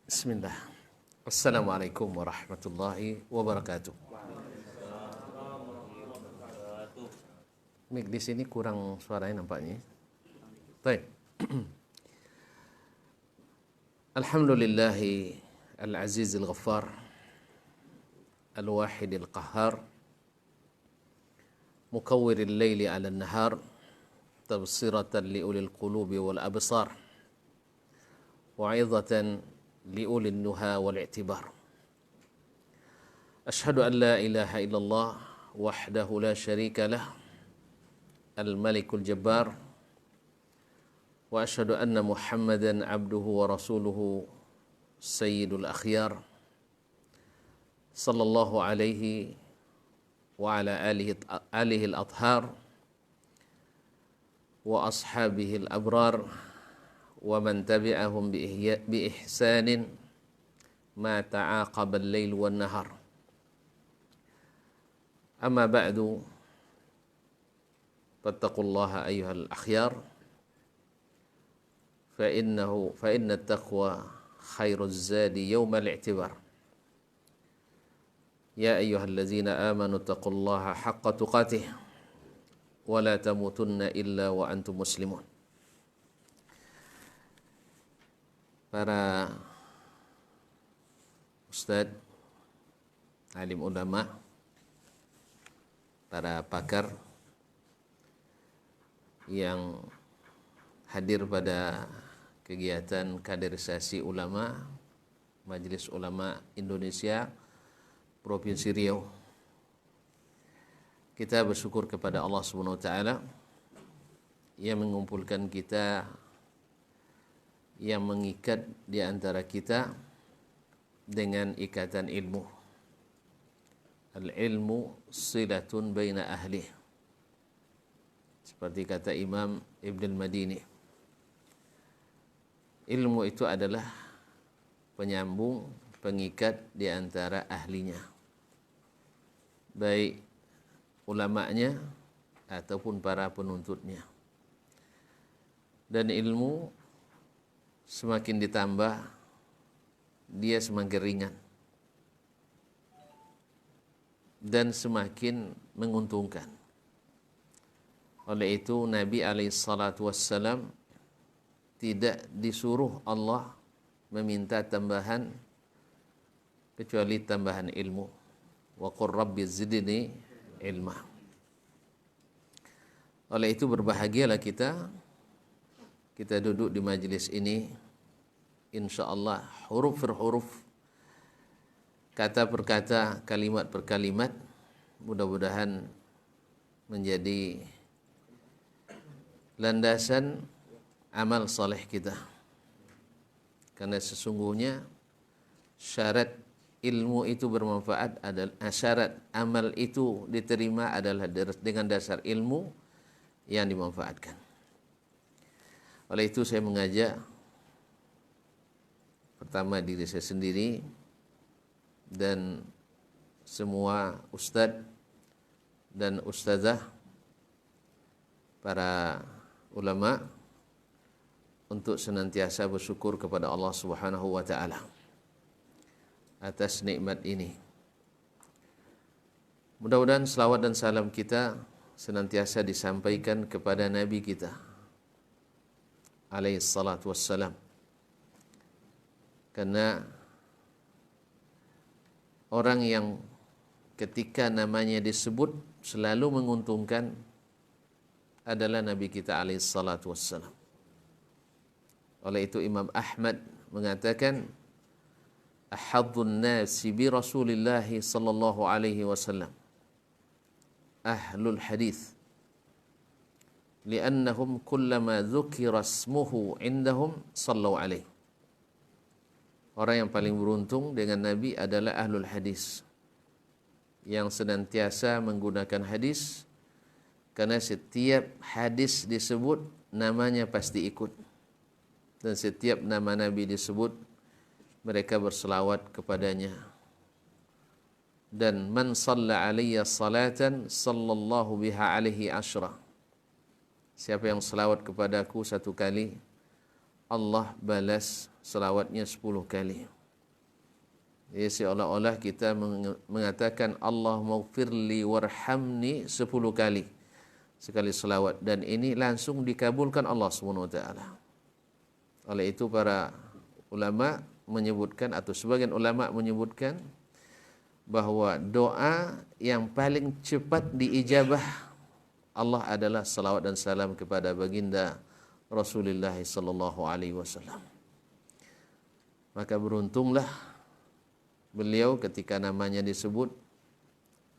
Bismillah. Assalamualaikum warahmatullahi wabarakatuh. Mik di sini kurang suaranya nampaknya. Baik. Alhamdulillahi al-aziz al-ghaffar al-wahid al-qahhar mukawwir al-layli 'ala an-nahar tabsiratan li ulil qulubi wal absar wa'idhatan لأولي النهى والاعتبار أشهد أن لا إله إلا الله وحده لا شريك له الملك الجبار وأشهد أن محمدا عبده ورسوله سيد الأخيار صلى الله عليه وعلى آله الأطهار وأصحابه الأبرار ومن تبعهم بإحسان ما تعاقب الليل والنهار أما بعد فاتقوا الله أيها الأخيار فإن التقوى خير الزاد يوم الاعتبار يا أيها الذين آمنوا اتقوا الله حق تقاته ولا تموتن إلا وأنتم مسلمون. Para ustadz, alim ulama, para pakar yang hadir pada kegiatan kaderisasi ulama Majelis Ulama Indonesia Provinsi Riau. Kita bersyukur kepada Allah Subhanahu wa taala yang mengumpulkan kita, yang mengikat di antara kita dengan ikatan ilmu. Al-ilmu silatun baina ahli. Seperti kata Imam Ibn al-Madini. Ilmu itu adalah penyambung, pengikat di antara ahlinya. Baik ulamanya ataupun para penuntutnya. Dan ilmu semakin ditambah, dia semakin ringan dan semakin menguntungkan. Oleh itu Nabi SAW tidak disuruh Allah meminta tambahan kecuali tambahan ilmu. Wa qur rabbi zidni ilma. Oleh itu berbahagialah kita duduk di majelis ini, insyaallah huruf per huruf, kata per kata, kalimat per kalimat, mudah-mudahan menjadi landasan amal saleh kita. Karena sesungguhnya syarat ilmu itu bermanfaat adalah, syarat amal itu diterima adalah dengan dasar ilmu yang dimanfaatkan. Oleh itu saya mengajak pertama diri saya sendiri dan semua ustadz dan ustazah, para ulama, untuk senantiasa bersyukur kepada Allah Subhanahu wa taala atas nikmat ini. Mudah-mudahan selawat dan salam kita senantiasa disampaikan kepada Nabi kita alaihi salatu wassalam, karena orang yang ketika namanya disebut selalu menguntungkan adalah Nabi kita alaihi salatu wassalam. Oleh itu Imam Ahmad mengatakan, ahadun nasi bi Rasulillah sallallahu alaihi wasallam ahlul hadis, li'annahum kullama dzukira ismuhu indahum sallu alaihi. Orang yang paling beruntung dengan Nabi adalah ahlul hadis, yang senantiasa menggunakan hadis, karena setiap hadis disebut namanya pasti ikut, dan setiap nama Nabi disebut mereka berselawat kepadanya. Dan man shalla alayya salatan sallallahu biha alaihi asyra, siapa yang selawat kepadaku satu kali, Allah balas selawatnya 10 kali. Ya, seolah-olah kita mengatakan Allahumma ighfirli warhamni 10 kali sekali selawat, dan ini langsung dikabulkan Allah SWT. Oleh itu para ulama menyebutkan, atau sebagian ulama menyebutkan, bahwa doa yang paling cepat diijabah Allah adalah salawat dan salam kepada baginda Rasulullah sallallahu alaihi wasallam. Maka beruntunglah beliau ketika namanya disebut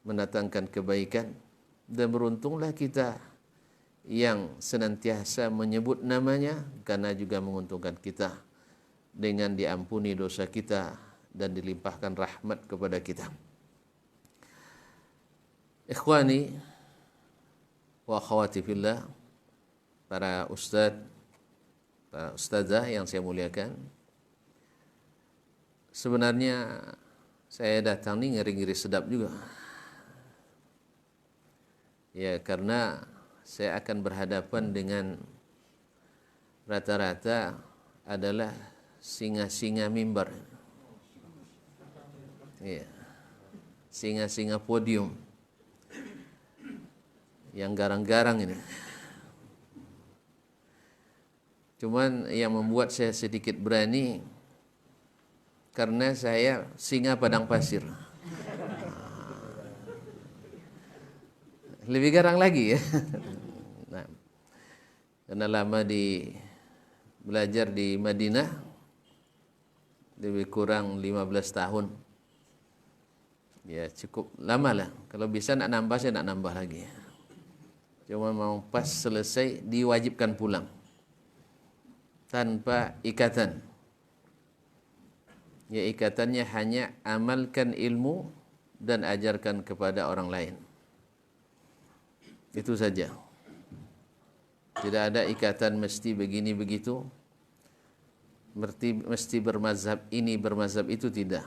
mendatangkan kebaikan, dan beruntunglah kita yang senantiasa menyebut namanya, karena juga menguntungkan kita dengan diampuni dosa kita dan dilimpahkan rahmat kepada kita. Ikhwani wa akhwati fillah, para ustadz, para ustazah yang saya muliakan, sebenarnya saya datang ni ngeri-ngeri sedap juga. Ya, karena saya akan berhadapan dengan rata-rata adalah singa-singa mimbar. Ya, singa-singa podium yang garang-garang ini. Cuman yang membuat saya sedikit berani, karena saya singa padang pasir. Lebih garang lagi ya. Nah, karena lama belajar di Madinah, lebih kurang 15 tahun. Ya cukup lama lah. Kalau bisa nak nambah, saya nak nambah lagi. Cuma mau pas selesai diwajibkan pulang tanpa ikatan. Ya, ikatannya hanya amalkan ilmu dan ajarkan kepada orang lain. Itu saja. Tidak ada ikatan mesti begini begitu, mesti bermazhab ini bermazhab itu, tidak.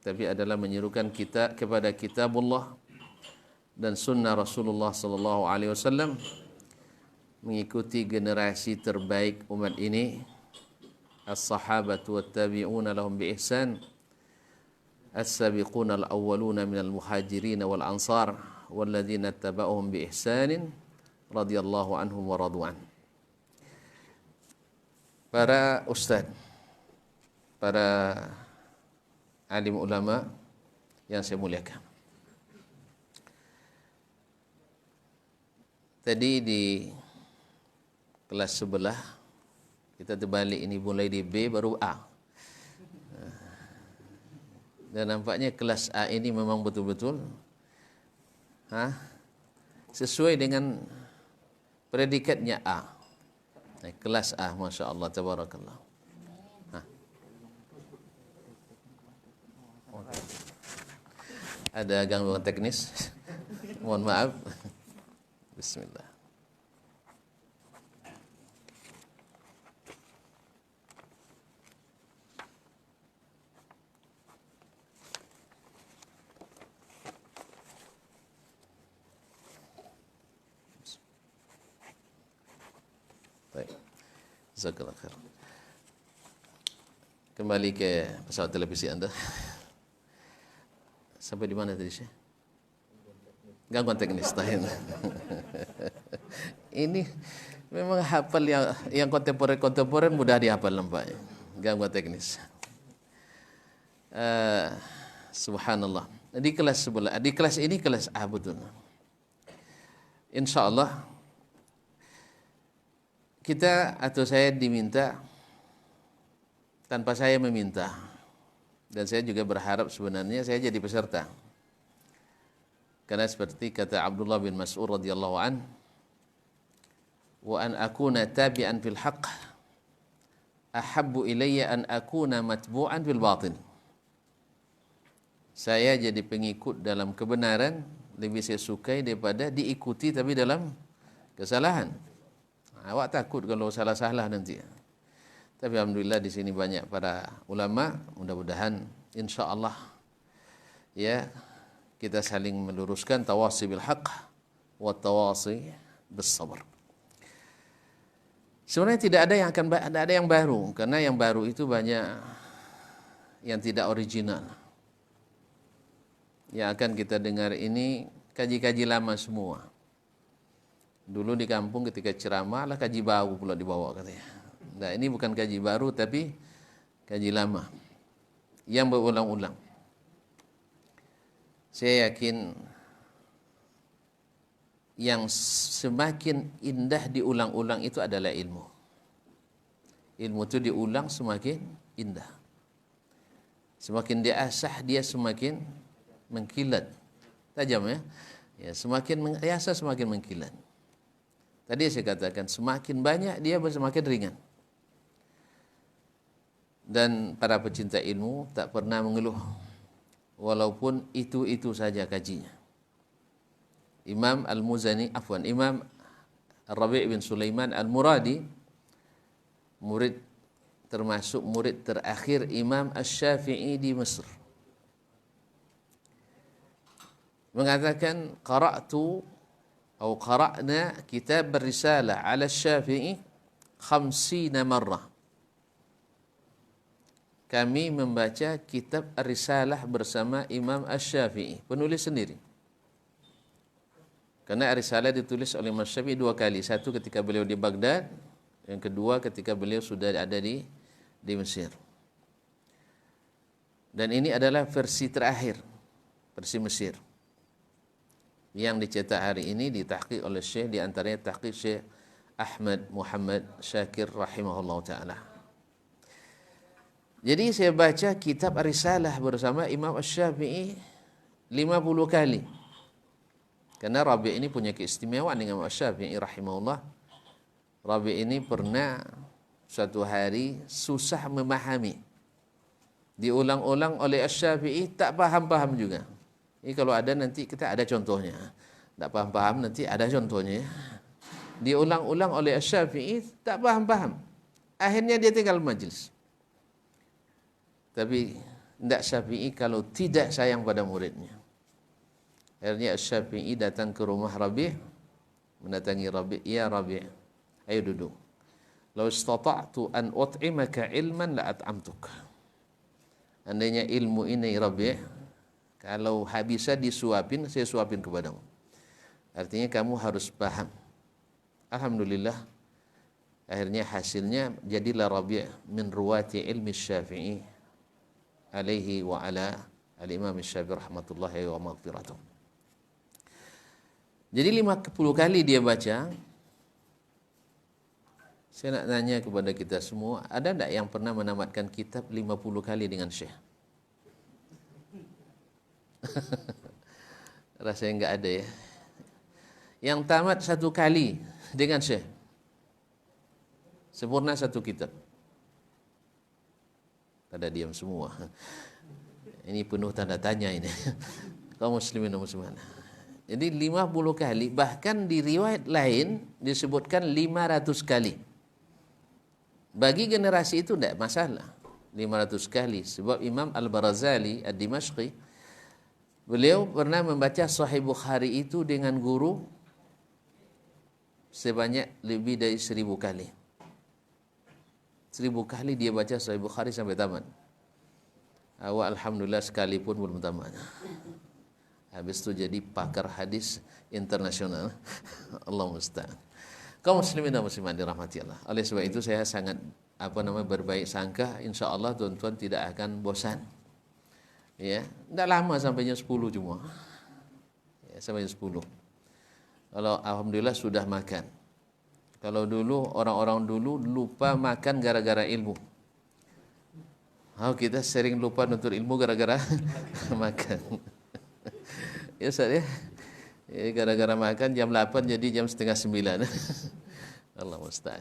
Tapi adalah menyerukan kita kepada kitabullah dan sunnah Rasulullah sallallahu alaihi wasallam, mengikuti generasi terbaik umat ini, as-sahabatu wat-tabi'una lahum bi ihsan, as-sabiquna al-awwaluna minal muhajirin wal ansar walladzina tabauhum bi ihsanin radhiyallahu anhum wa radwan. Para ustaz, para alim ulama yang saya muliakan, tadi di kelas sebelah kita terbalik, ini mulai di B baru A. Dan nampaknya kelas A ini memang betul-betul sesuai dengan predikatnya A. Kelas A, Masya Allah, tabarakallah. Ada gangguan teknis, mohon maaf. Bismillah. Baik. Jazakallah khair. Kembali ke pesawat televisi Anda. Sampai di mana tadi, Syekh? Gangguan teknis. Ini memang hafal yang kontemporer mudah dihafal nampaknya. Gangguan teknis. Subhanallah. Di kelas sebelah, di kelas ini kelas A betul. Insyaallah kita atau saya diminta tanpa saya meminta, dan saya juga berharap sebenarnya saya jadi peserta. Karena seperti kata Abdullah bin Mas'ud radhiyallahu an, wa an akuna tabi'an fil haqq ahabbu ilayya an akuna matbu'an fil batin. Saya jadi pengikut dalam kebenaran lebih saya sukai daripada diikuti tapi dalam kesalahan. Awak takut kalau salah-salah nanti. Tapi alhamdulillah di sini banyak para ulama, mudah-mudahan insyaallah ya kita saling meluruskan, tawasi bil haqq wa tawasi bis sabr. Sebenarnya tidak ada yang akan ada yang baru, karena yang baru itu banyak yang tidak original. Yang akan kita dengar ini kaji-kaji lama semua. Dulu di kampung ketika ceramah lah kaji baru pula dibawa katanya. Nah, ini bukan kaji baru tapi kaji lama yang berulang-ulang. Saya yakin yang semakin indah diulang-ulang itu adalah ilmu. Ilmu itu diulang semakin indah. Semakin diasah dia semakin mengkilat. Tajam ya. Ya, semakin mengasah semakin mengkilat. Tadi saya katakan semakin banyak dia semakin ringan. Dan para pecinta ilmu tak pernah mengeluh walaupun itu saja kajinya. Imam Al-Muzani, Imam Rabi' bin Sulaiman Al-Muradi, termasuk murid terakhir Imam Asy-Syafi'i di Mesir, mengatakan qara'na kitab Risalah 'ala Asy-Syafi'i 50 marrah. Kami membaca kitab Risalah bersama Imam Asy-Syafi'i, penulis sendiri. Karena Risalah ditulis oleh Imam Syafi'i 2 kali. Satu ketika beliau di Baghdad, yang kedua ketika beliau sudah ada di Mesir. Dan ini adalah versi terakhir, versi Mesir. Yang dicetak hari ini ditahqiq oleh Syekh, di antaranya tahqiq Syekh Ahmad Muhammad Syakir rahimahullah ta'ala. Jadi saya baca kitab Risalah bersama Imam Asy-Syafi'i 50 kali. Karena Rabi' ini punya keistimewaan dengan Imam Asy-Syafi'i rahimahullah. Rabi' ini pernah suatu hari susah memahami. Diulang-ulang oleh Asy-Syafi'i, tak paham-paham juga. Ini kalau ada nanti kita ada contohnya. Tak paham-paham nanti ada contohnya. Diulang-ulang oleh Asy-Syafi'i, tak paham-paham. Akhirnya dia tinggal majlis. Tapi tidak Syafi'i kalau tidak sayang pada muridnya. Akhirnya Asy-Syafi'i datang ke rumah Rabi', mendatangi Rabi', ya Rabi', ayo duduk. Lau istata'tu an ut'imaka ilman la at'amtuk. Andainya ilmu ini Rabi', kalau bisa disuapin, saya suapin kepadamu. Artinya kamu harus paham. Alhamdulillah, akhirnya hasilnya jadilah Rabi' min ruwati ilmi Syafi'i alaihi wa ala al-imam Syafi'i rahmatullahi wa maghfiratuh. Jadi 50 kali dia baca. Saya nak tanya kepada kita semua, ada tak yang pernah menamatkan kitab 50 kali dengan Syekh? Rasanya enggak ada ya. Yang tamat 1 kali dengan Syekh, sempurna 1 kitab. Pada diam semua. Ini penuh tanda tanya ini. Kaum muslimin dan muslimat. Jadi 50 kali, bahkan di riwayat lain disebutkan 500 kali. Bagi generasi itu tidak masalah, 500 kali. Sebab Imam Al-Barazali Ad-Dimashqi, beliau pernah membaca Sahih Bukhari itu dengan guru sebanyak lebih dari 1000 kali. 1000 kali dia baca Sahih Bukhari sampai tamat. Alhamdulillah sekalipun belum tamat. Habis itu jadi pakar hadis internasional. Allah musta'an. Kaum muslimin dan muslimat dirahmati Allah. Oleh sebab itu saya sangat berbaik sangka, insyaallah tuan-tuan tidak akan bosan. Ya, tidak lama sampainya 10 cuma. Ya, sampai 10. Kalau alhamdulillah sudah makan. Kalau dulu orang-orang dulu lupa makan gara-gara ilmu. Kita sering lupa nuntut ilmu gara-gara makan. Ya Ustaz ya. Gara-gara makan jam 8 jadi jam setengah 9. Allah musta'an.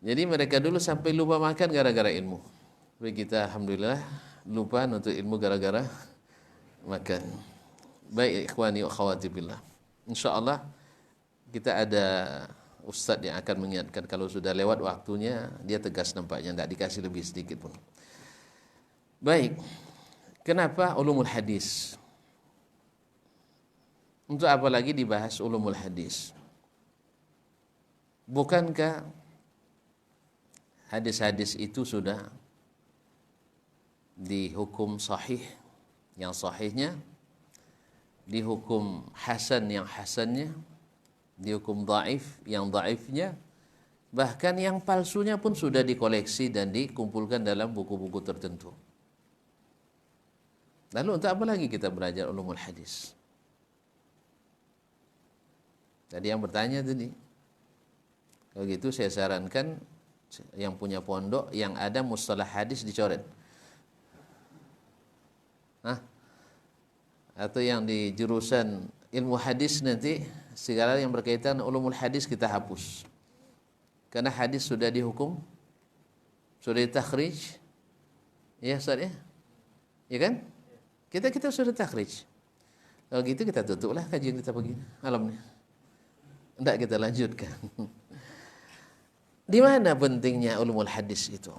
Jadi mereka dulu sampai lupa makan gara-gara ilmu. Tapi kita alhamdulillah lupa nuntut ilmu gara-gara makan. Baik ikhwani wa akhwati billah. Insyaallah kita ada ustaz yang akan mengingatkan kalau sudah lewat waktunya, dia tegas nampaknya, tidak dikasih lebih sedikit pun. Baik. Kenapa ulumul hadis? Untuk apa lagi dibahas ulumul hadis? Bukankah hadis-hadis itu sudah dihukum sahih yang sahihnya, dihukum hasan yang hasannya, dihukum dhaif yang dhaifnya, bahkan yang palsunya pun sudah dikoleksi dan dikumpulkan dalam buku-buku tertentu. Lalu untuk apa lagi kita belajar ulumul hadis? Tadi yang bertanya tadi. Kalau gitu saya sarankan yang punya pondok yang ada mustalah hadis dicoret. Atau yang di jurusan ilmu hadis nanti segala yang berkaitan ulumul hadis kita hapus. Karena hadis sudah dihukum, sudah ditakhrij. Ya Ustaz ya? Ya kan? Kita sudah takhrij. Kalau gitu kita tutuplah kajian kita pagi malam ini. Tidak kita lanjutkan. Di mana pentingnya ulumul hadis itu?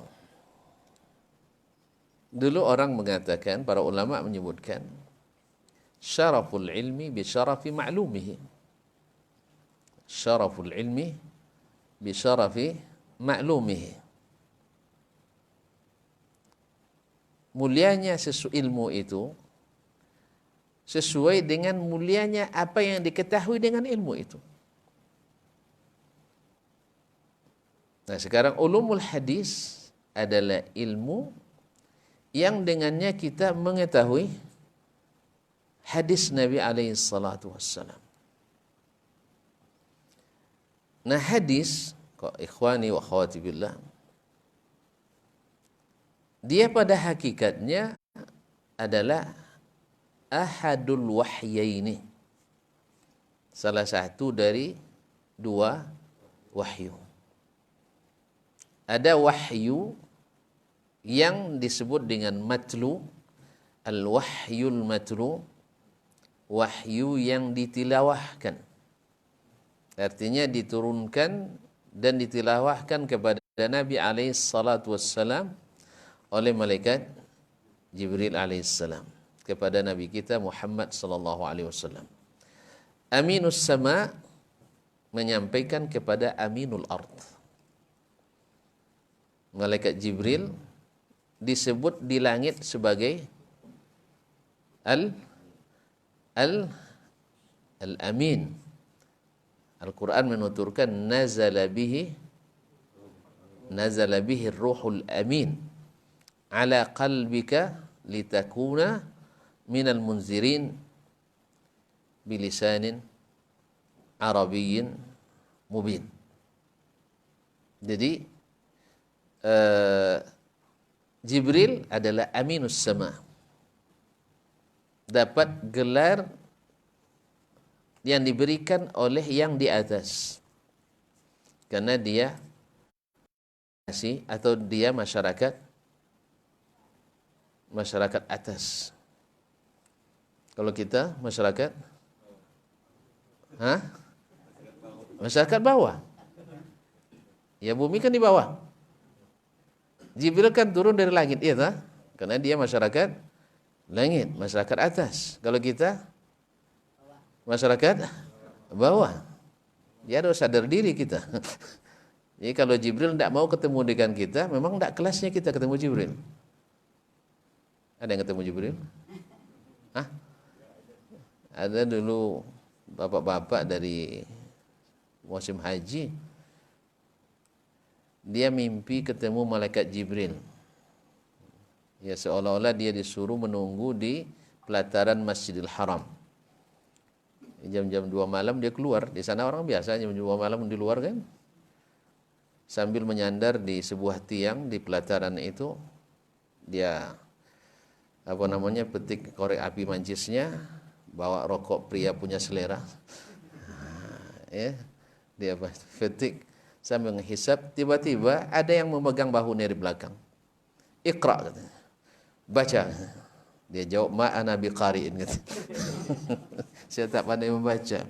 Dulu orang mengatakan, para ulama menyebutkan, syaraful ilmi bi syarafi ma'lumihi. Syaraful ilmi bi syarafi ma'lumihi. Mulianya ilmu itu sesuai dengan mulianya apa yang diketahui dengan ilmu itu. Nah, sekarang ulumul hadis adalah ilmu yang dengannya kita mengetahui hadis Nabi alaihi salatu wassalam. Nah, hadis, ikhwani wa akhwati billah, dia pada hakikatnya adalah ahadul wahyaini, salah satu dari dua wahyu. Ada wahyu yang disebut dengan matlu, al-wahyul matlu, wahyu yang ditilawahkan. Artinya diturunkan dan ditilawahkan kepada Nabi alaihi salatu wassalam oleh malaikat Jibril alaihissalam kepada Nabi kita Muhammad sallallahu alaihi wasallam. Aminus sama menyampaikan kepada aminul ard. Malaikat Jibril disebut di langit sebagai al-amin. Al-Quran menuturkan nazala bihi ruhul amin ala qalbika litakuna minal munzirin bilisanin arabiyyin mubin. Jadi Jibril adalah aminus sama, dapat gelar yang diberikan oleh yang di atas, karena dia atau dia masyarakat atas. Kalau kita masyarakat masyarakat bawah. Ya, bumi kan di bawah. Jibril kan turun dari langit, iya tak? Karena dia masyarakat langit, masyarakat atas. Kalau kita masyarakat bawah. Dia harus sadar diri kita. Jadi kalau Jibril tidak mau ketemu dengan kita, memang tidak kelasnya kita ketemu Jibril. Ada yang ketemu Jibril? Ada dulu bapak-bapak dari musim haji, dia mimpi ketemu malaikat Jibril. Ya, seolah-olah dia disuruh menunggu di pelataran Masjidil Haram. Jam-jam 2 malam dia keluar. Di sana orang biasa jam 2 malam di luar kan. Sambil menyandar di sebuah tiang di pelataran itu, dia petik korek api mancisnya, bawa rokok pria punya selera. Ya, dia petik sambil menghisap, tiba-tiba ada yang memegang bahu dari belakang. Iqra, katanya. Baca. Dia jawab, ma'ana biqari'in, katanya. Saya tak pandai membaca.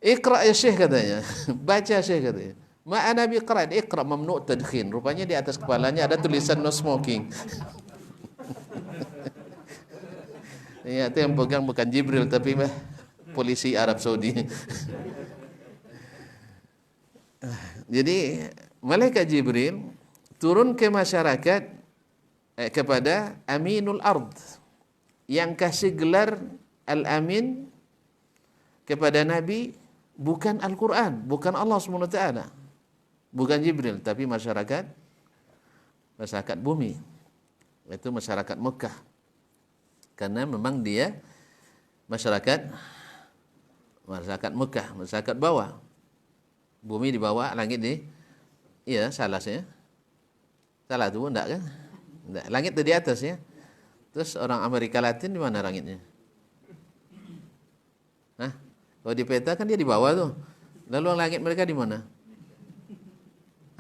Iqra ya Syekh, katanya. Baca Syekh, katanya. Ma'ana biqari'in, iqra mamnu' tadkhin. Rupanya di atas kepalanya ada tulisan no smoking. Ya, itu yang pegang bukan Jibril, tapi polisi Arab Saudi. Jadi malaikat Jibril turun ke masyarakat kepada Aminul Ard, yang kasih gelar Al-Amin kepada Nabi bukan Al-Quran, bukan Allah SWT, bukan Jibril, tapi masyarakat bumi, itu masyarakat Mekah. Karena memang dia masyarakat Mekah, masyarakat bawah. Bumi di bawah, langit di, iya salah saya. Salah tu enggak kan? Enggak. Langit itu di atas ya. Terus orang Amerika Latin di mana langitnya? Hah? Kalau di peta kan dia di bawah tuh. Lalu langit mereka di mana?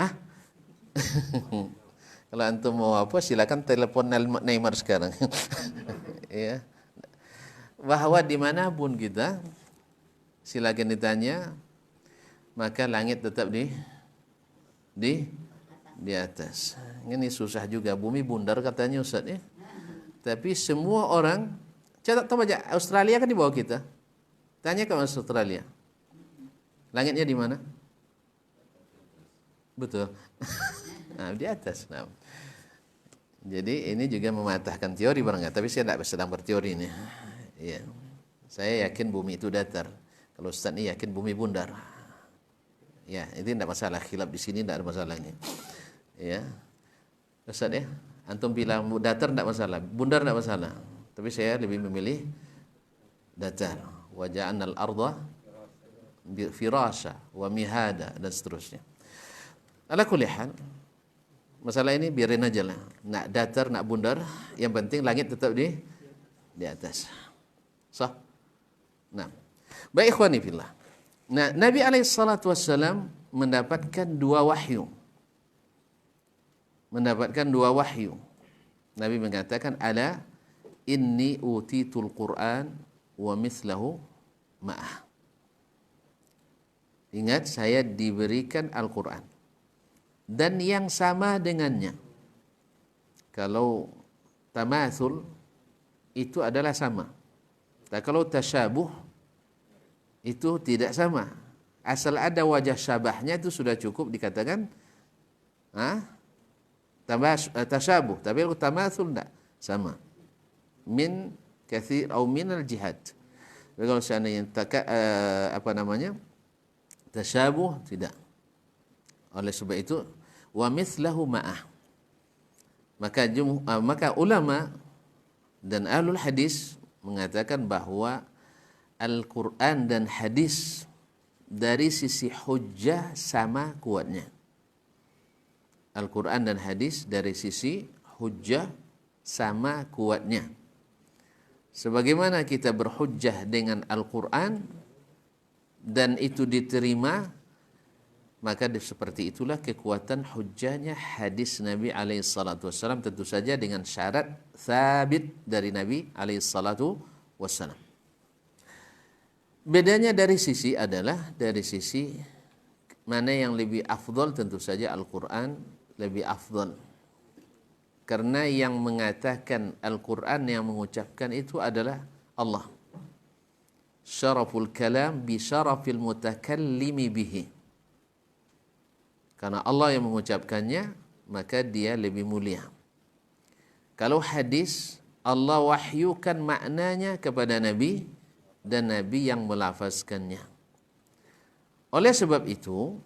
Hah? Kalau antum mau apa silakan telepon Neymar sekarang. Ya. Bahwa dimanapun kita silakan ditanya, maka langit tetap di atas. Ini susah juga, bumi bundar katanya Ustaz ya. Tapi semua orang, tahu aja Australia kan di bawah kita. Tanya ke Australia, langitnya di mana? Betul. Nah, di atas. Nah. Jadi ini juga mematahkan teori barangkali, tapi saya tidak sedang berteori ini. Ya. Saya yakin bumi itu datar. Kalau Ustaz ini yakin bumi bundar. Ya, itu tidak masalah. Khilaf di sini tidak ada masalah ini. Ya, Ustaz ya, antum bilang datar tidak masalah, bundar tidak masalah. Tapi saya lebih memilih datar. Wa ja'alnal arda firasha wa mihada dan seterusnya. Ala kulli hal, masalah ini biarin aja lah. Nak datar, nak bundar, yang penting langit tetap di atas. Sah? Nah, baik ikhwani fillah. Nah, Nabi alaihissalatu wassalam mendapatkan dua wahyu. Nabi mengatakan, ala inni utitul Qur'an wa mithlahu ma'ah. Ingat, saya diberikan Al-Quran dan yang sama dengannya. Kalau tamathul itu adalah sama. Dan kalau tasyabuh itu tidak sama. Asal ada wajah syabahnya itu sudah cukup dikatakan tasyabuh. Tapi kalau tamathul tidak sama. Min kathir atau minal jihad. Jadi kalau seandainya tasyabuh tidak. Oleh sebab itu wa mithlahu ma'ah. Maka ulama dan ahlul hadis mengatakan bahwa Al-Quran dan hadis dari sisi hujjah sama kuatnya. Al-Quran dan hadis dari sisi hujjah sama kuatnya. Sebagaimana kita berhujjah dengan Al-Quran dan itu diterima, maka seperti itulah kekuatan hujjahnya hadis Nabi alaihissalatu wassalam, tentu saja dengan syarat sabit dari Nabi alaihissalatu wassalam. Bedanya dari sisi mana yang lebih afdal, tentu saja Al-Quran lebih afdal. Karena yang mengatakan Al-Quran, yang mengucapkan itu adalah Allah. Syaraful kalam bi syarafil mutakallimi bihi. Karena Allah yang mengucapkannya, maka dia lebih mulia. Kalau hadis, Allah wahyukan maknanya kepada Nabi dan Nabi yang melafazkannya. Oleh sebab itu,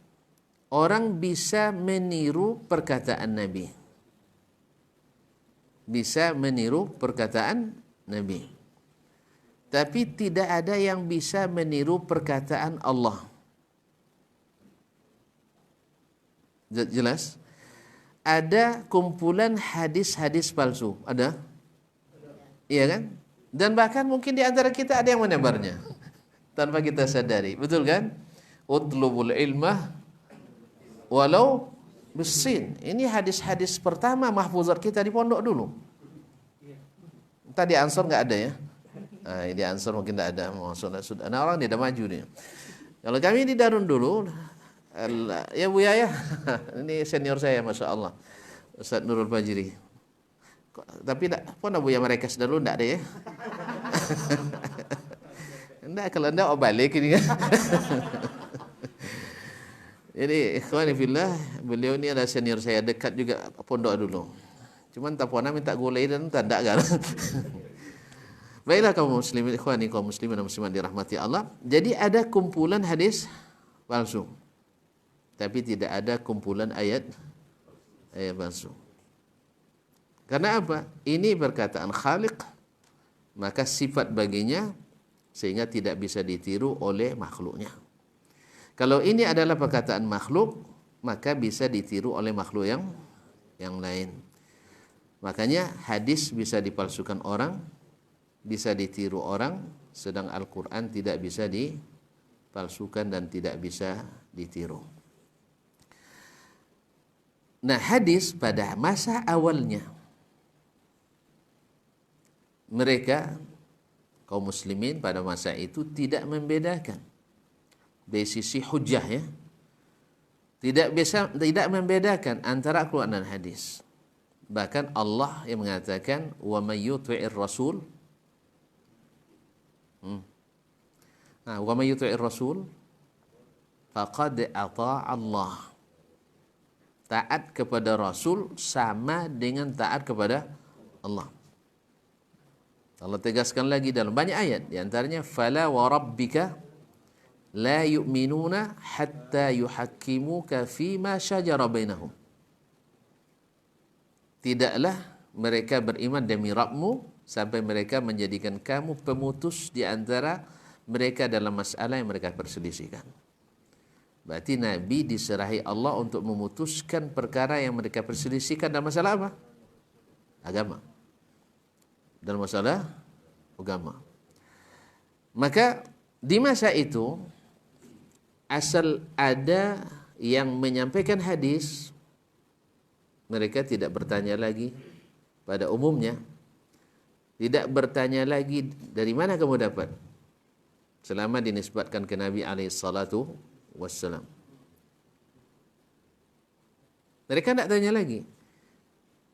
orang bisa meniru perkataan Nabi. Tapi tidak ada yang bisa meniru perkataan Allah. Jelas? Ada kumpulan hadis-hadis palsu. Ada? Iya kan? Dan bahkan mungkin di antara kita ada yang menebarnya tanpa kita sadari. Betul kan? Utlubul ilmah walau bisin. Ini hadis-hadis pertama mahfuzat kita di pondok dulu. Tadi Ansor nggak ada ya? Nah, di Ansor mungkin tidak ada. Nah, orang dia dah maju nih. Kalau kami di Darun dulu, ya Buya ya, ini senior saya, masya Allah, Ustaz Nurul Fajri. Tapi pun Buya mereka dulu tidak ada ya? Tidak, kalau tidak balik ini kan. Jadi ikhwani fillah, beliau ini adalah senior saya, dekat juga pondok dulu. Cuman tak pernah minta gulai dan tanda kan. Baiklah kaum muslimin, ikhwani kaum muslimin dan muslimat dirahmati Allah. Jadi ada kumpulan hadis palsu. Tapi tidak ada kumpulan ayat palsu. Karena apa? Ini perkataan Khaliq, maka sifat baginya sehingga tidak bisa ditiru oleh makhluknya. Kalau ini adalah perkataan makhluk, maka bisa ditiru oleh makhluk yang lain. Makanya hadis bisa dipalsukan orang, bisa ditiru orang, sedang Al-Quran tidak bisa dipalsukan dan tidak bisa ditiru. Nah, hadis pada masa awalnya, mereka, kaum muslimin pada masa itu tidak membedakan dari sisi hujah ya. Tidak membedakan antara Al-Quran dan hadis. Bahkan Allah yang mengatakan wa may yuti'ir rasul wa may yuti'ir rasul faqad ata'a Allah. Taat kepada Rasul sama dengan taat kepada Allah. Allah tegaskan lagi dalam banyak ayat, di antaranya fala wa rabbika la yu'minuna hatta yuhakkimuka fima syajara bainahum. Tidaklah mereka beriman demi Rabbmu sampai mereka menjadikan kamu pemutus di antara mereka dalam masalah yang mereka perselisihkan. Berarti Nabi diserahi Allah untuk memutuskan perkara yang mereka perselisihkan dalam masalah apa? Agama. Dalam masalah agama. Maka di masa itu asal ada yang menyampaikan hadis, mereka tidak bertanya lagi pada umumnya, tidak bertanya lagi dari mana kamu dapat, selama dinisbatkan ke Nabi alaihissalatu wassalam. Mereka tidak tanya lagi.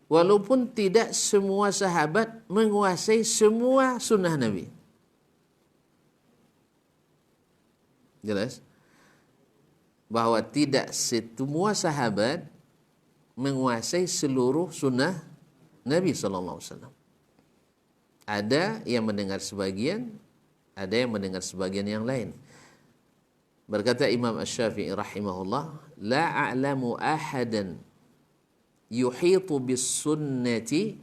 Walaupun tidak semua sahabat menguasai semua sunnah Nabi. Jelas? Bahwa tidak semua sahabat menguasai seluruh sunnah Nabi SAW. Ada yang mendengar sebagian, ada yang mendengar sebagian yang lain. Berkata Imam Asy-Syafi'i rahimahullah, la a'lamu ahadan yuhitu bis sunnati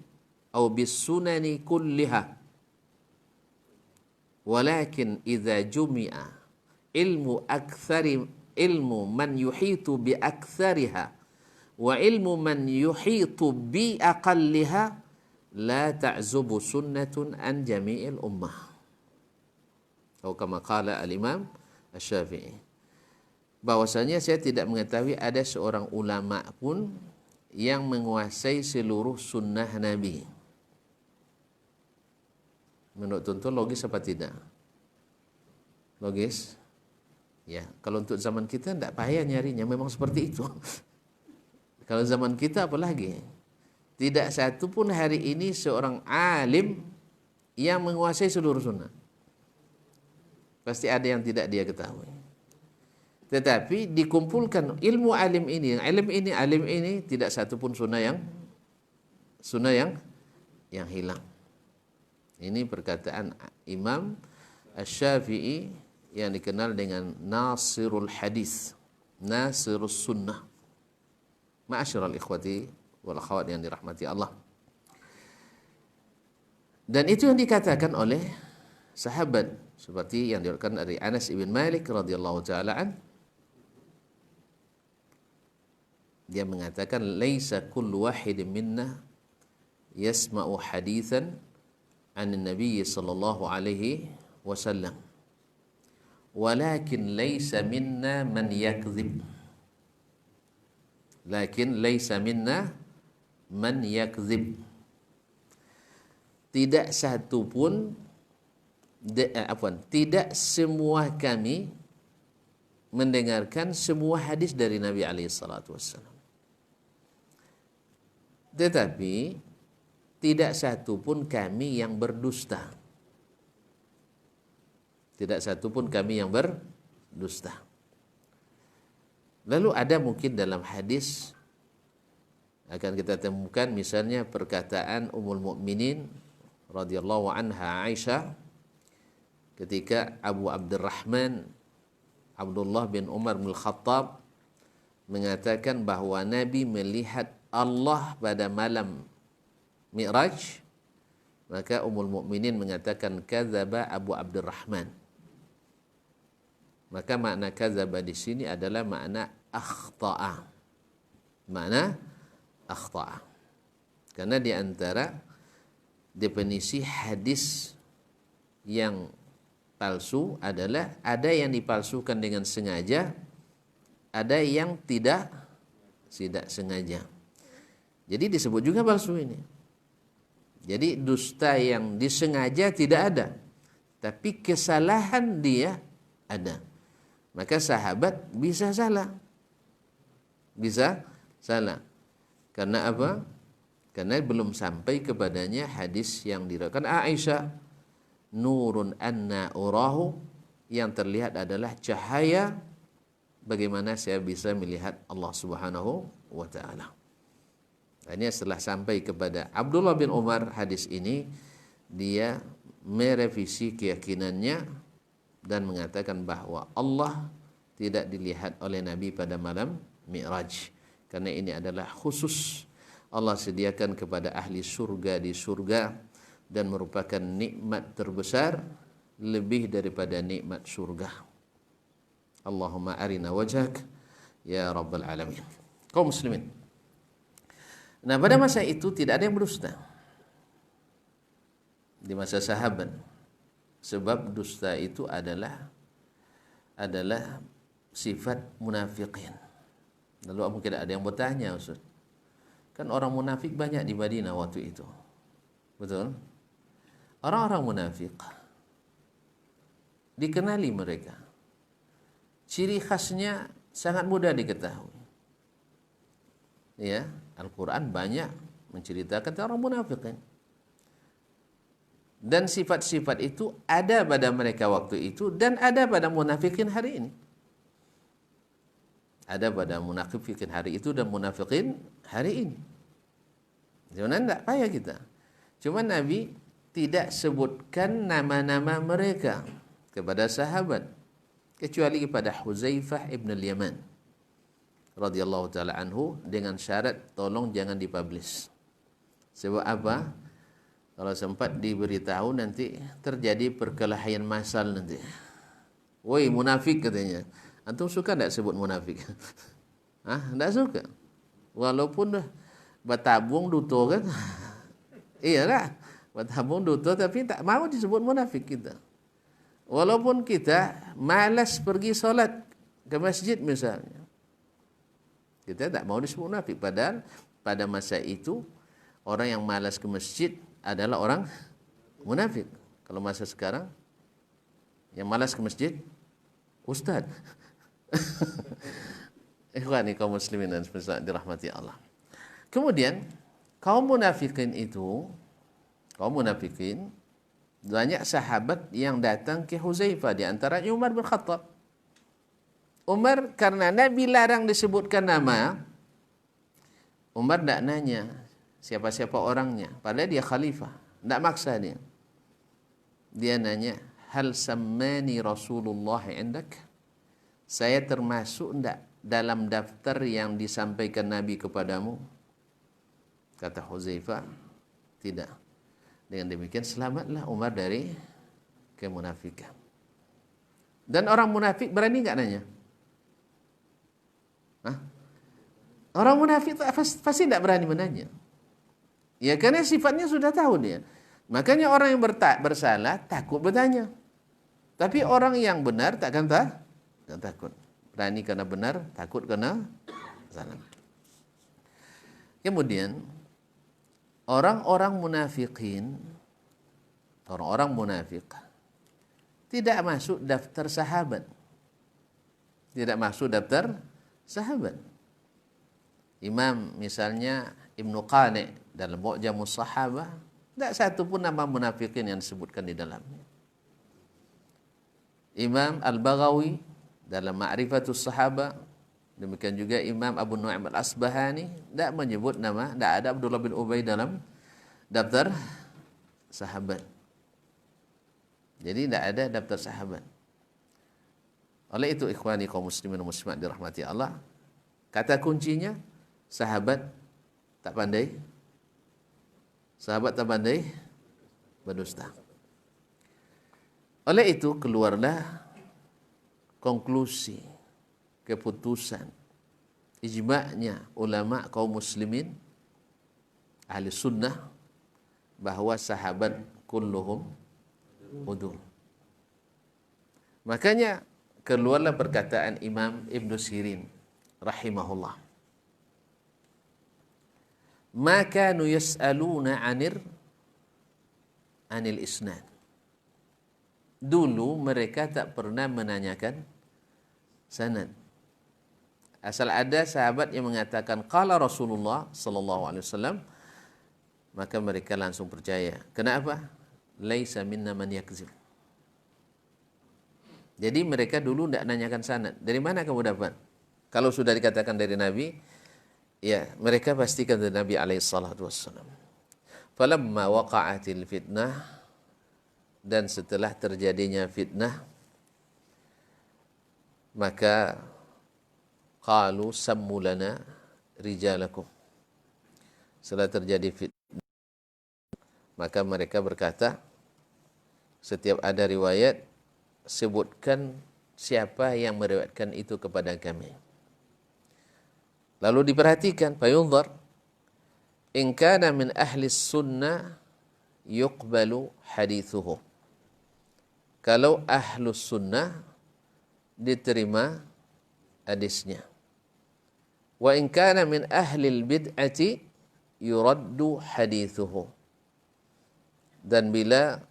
atau bis sunani kulliha, walakin idza jumi'a ilmu man yuhitu bi aktsariha wa ilmu man yuhitu bi aqalliha la ta'zubu sunnatun an jami'il ummah. Atau kama qala al-Imam Asy-Syafi'i. Bahwasanya saya tidak mengetahui ada seorang ulama pun yang menguasai seluruh sunnah Nabi. Menurut tuntun logis apa tidak? Logis? Ya, kalau untuk zaman kita tidak payah nyarinya, memang seperti itu. Kalau zaman kita apalagi? Tidak satu pun hari ini seorang alim yang menguasai seluruh sunnah. Pasti ada yang tidak dia ketahui. Tetapi dikumpulkan ilmu alim ini, alim ini tidak satu pun sunnah yang hilang. Ini perkataan Imam Asy-Syafi'i yang dikenal dengan Nasirul Hadis, Nasirus Sunnah. Ma'asyiral ikhwati wal akhwat yang dirahmati Allah. Dan itu yang dikatakan oleh sahabat seperti yang diriwayatkan dari Anas ibn Malik radhiyallahu taala an. Dia mengatakan laisa kullu wahidin minna yasma'u haditsan an Nabi sallallahu alaihi wasallam, walakin laisa minna man yakdzib. Lakin laisa minna man yakdzib. Tidak satu pun tidak semua kami mendengarkan semua hadis dari Nabi alaihi salatu wassalam. Tetapi tidak satu pun kami yang berdusta. Tidak satu pun kami yang berdusta. Lalu ada mungkin dalam hadis Akan kita temukan misalnya perkataan Ummul Mukminin radhiyallahu anha Aisyah ketika Abu Abdurrahman Abdullah bin Umar bin Khattab mengatakan bahwa Nabi melihat Allah pada malam Mi'raj, maka Ummul Mukminin mengatakan kadzaba Abu Abdurrahman. Maka makna kadzaba di sini adalah makna akhta'a. Makna akhta'a. Karena di antara definisi hadis yang palsu adalah ada yang dipalsukan dengan sengaja, ada yang tidak sengaja. Jadi disebut juga palsu ini. Jadi dusta yang disengaja tidak ada, tapi kesalahan dia ada. Maka sahabat bisa salah. Bisa salah. Karena apa? Karena belum sampai kepadanya hadis yang diriwayatkan Aisyah, nurun anna urahu, yang terlihat adalah cahaya bagaimana saya bisa melihat Allah Subhanahu wa taala. Ini setelah sampai kepada Abdullah bin Umar hadis ini, dia merevisi keyakinannya dan mengatakan bahwa Allah tidak dilihat oleh Nabi pada malam Mi'raj. Karena ini adalah khusus Allah sediakan kepada ahli surga di surga dan merupakan nikmat terbesar lebih daripada nikmat surga. Allahumma arina wajhak ya rabbal alamin. Kaum muslimin. Nah, pada masa itu tidak ada yang berdusta. Di masa sahabat. Sebab dusta itu adalah sifat munafikin. Lalu mungkin ada yang bertanya, Ustaz, kan orang munafik banyak di Madinah waktu itu. Betul? Orang-orang munafik dikenali mereka. Ciri khasnya sangat mudah diketahui. Ya, Al-Quran banyak menceritakan tentang orang munafikin. Dan sifat-sifat itu ada pada mereka waktu itu dan ada pada munafikin hari ini. Ada pada munafikin hari itu dan munafikin hari ini. Jangan tidak payah kita. Cuma Nabi tidak sebutkan nama-nama mereka kepada sahabat, kecuali kepada Huzaifah ibn al-Yaman radhiyallahu taala anhu dengan syarat tolong jangan dipublish. Sebab apa? Kalau sempat diberitahu nanti terjadi perkelahian massal nanti. Woi munafik katanya. Antum suka tak sebut munafik? Tak suka. Walaupun dah bertabung duto kan. Iyalah, bertabung duto tapi tak mau disebut munafik kita. Walaupun kita malas pergi solat ke masjid misalnya. Kita tak mau disebut munafik. Padahal pada masa itu orang yang malas ke masjid adalah orang munafik. Kalau masa sekarang yang malas ke masjid ustaz. Ikhwani kaum muslimin dan dirahmati Allah. Kemudian kaum munafikin banyak sahabat yang datang ke Huzaifah, di antaranya Umar bin Khattab. Umar karena Nabi larang disebutkan nama, Umar tak nanya siapa-siapa orangnya, padahal dia khalifah, tak maksa dia. Dia nanya, hal sammani Rasulullah indak? Saya termasuk tak dalam daftar yang disampaikan Nabi kepadamu? Kata Huzaifah, tidak. Dengan demikian selamatlah Umar dari kemunafikan. Dan orang munafik berani tak nanya? Orang munafik pasti tidak berani menanya. Ya karena sifatnya sudah tahu dia. Makanya orang yang bersalah takut bertanya. Tapi orang yang benar takkan takut. Berani karena benar, takut karena salah. Kemudian orang-orang munafikin, orang-orang munafik tidak masuk daftar sahabat. Tidak masuk daftar sahabat. Imam misalnya Ibnu Qani dalam Mu'jamus Sahabah, tidak satu pun nama munafikin yang disebutkan di dalamnya. Imam Al-Baghawi dalam Ma'rifatus Sahabah Demikian juga Imam Abu Nu'aim Al-Asbahani tidak menyebut nama, tidak ada Abdullah bin Ubay dalam daftar sahabat. Jadi tidak ada daftar sahabat. Oleh itu ikhwani kaum muslimin dan muslimat dirahmati Allah, kata kuncinya sahabat tak pandai, sahabat tak pandai berdusta. Oleh itu keluarlah konklusi, keputusan, ijma'nya ulama kaum muslimin ahli sunnah bahwa sahabat kulluhum udul. Makanya keluarlah perkataan Imam Ibn Sirin rahimahullah, ma kanu yas'aluna anil isnad. Dulu mereka tak pernah menanyakan sanad. Asal ada sahabat yang mengatakan qala Rasulullah sallallahu alaihi wasallam, maka mereka langsung percaya. Kenapa? Laisa minna man yakzib. Jadi mereka dulu tidak nanyakan sanad. Dari mana kamu dapat? Kalau sudah dikatakan dari Nabi, ya mereka pastikan dari Nabi alaihi salatu wassalam. Falamma waqa'atil fitnah, dan setelah terjadinya fitnah, maka qalu sammu lana rijalakum. Setelah terjadi fitnah, maka mereka berkata, setiap ada riwayat, sebutkan siapa yang meriwayatkan itu kepada kami. Lalu diperhatikan, fayunzar in kana min ahli sunnah yuqbalu hadithuhu. Kalau ahlus sunnah diterima hadisnya. Wa in kana min ahlil bid'ati yuraddu hadithuhu. Dan bila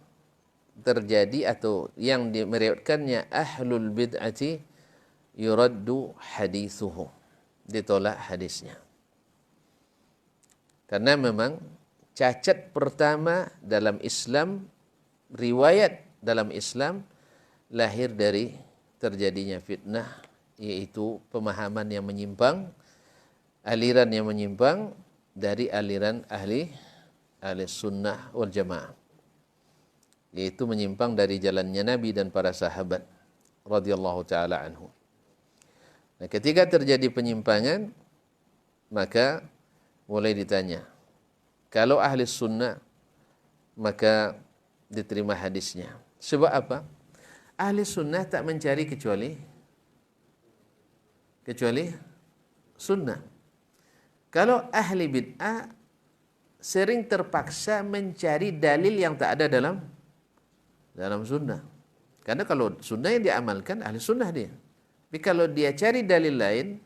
terjadi atau yang meriwayatkannya ahlul bid'ati yuraddu hadithuhu, ditolak hadisnya. Karena memang cacat pertama dalam Islam, riwayat dalam Islam lahir dari terjadinya fitnah, yaitu pemahaman yang menyimpang, aliran yang menyimpang dari aliran ahli sunnah wal jamaah, yaitu menyimpang dari jalannya Nabi dan para sahabat radhiyallahu taala anhu. Nah, ketika terjadi penyimpangan, maka mulai ditanya. Kalau ahli sunnah, maka diterima hadisnya. Sebab apa? Ahli sunnah tak mencari kecuali sunnah. Kalau ahli bid'ah sering terpaksa mencari dalil yang tak ada dalam sunnah. Karena kalau sunnah yang diamalkan, ahli sunnah dia. Tapi kalau dia cari dalil lain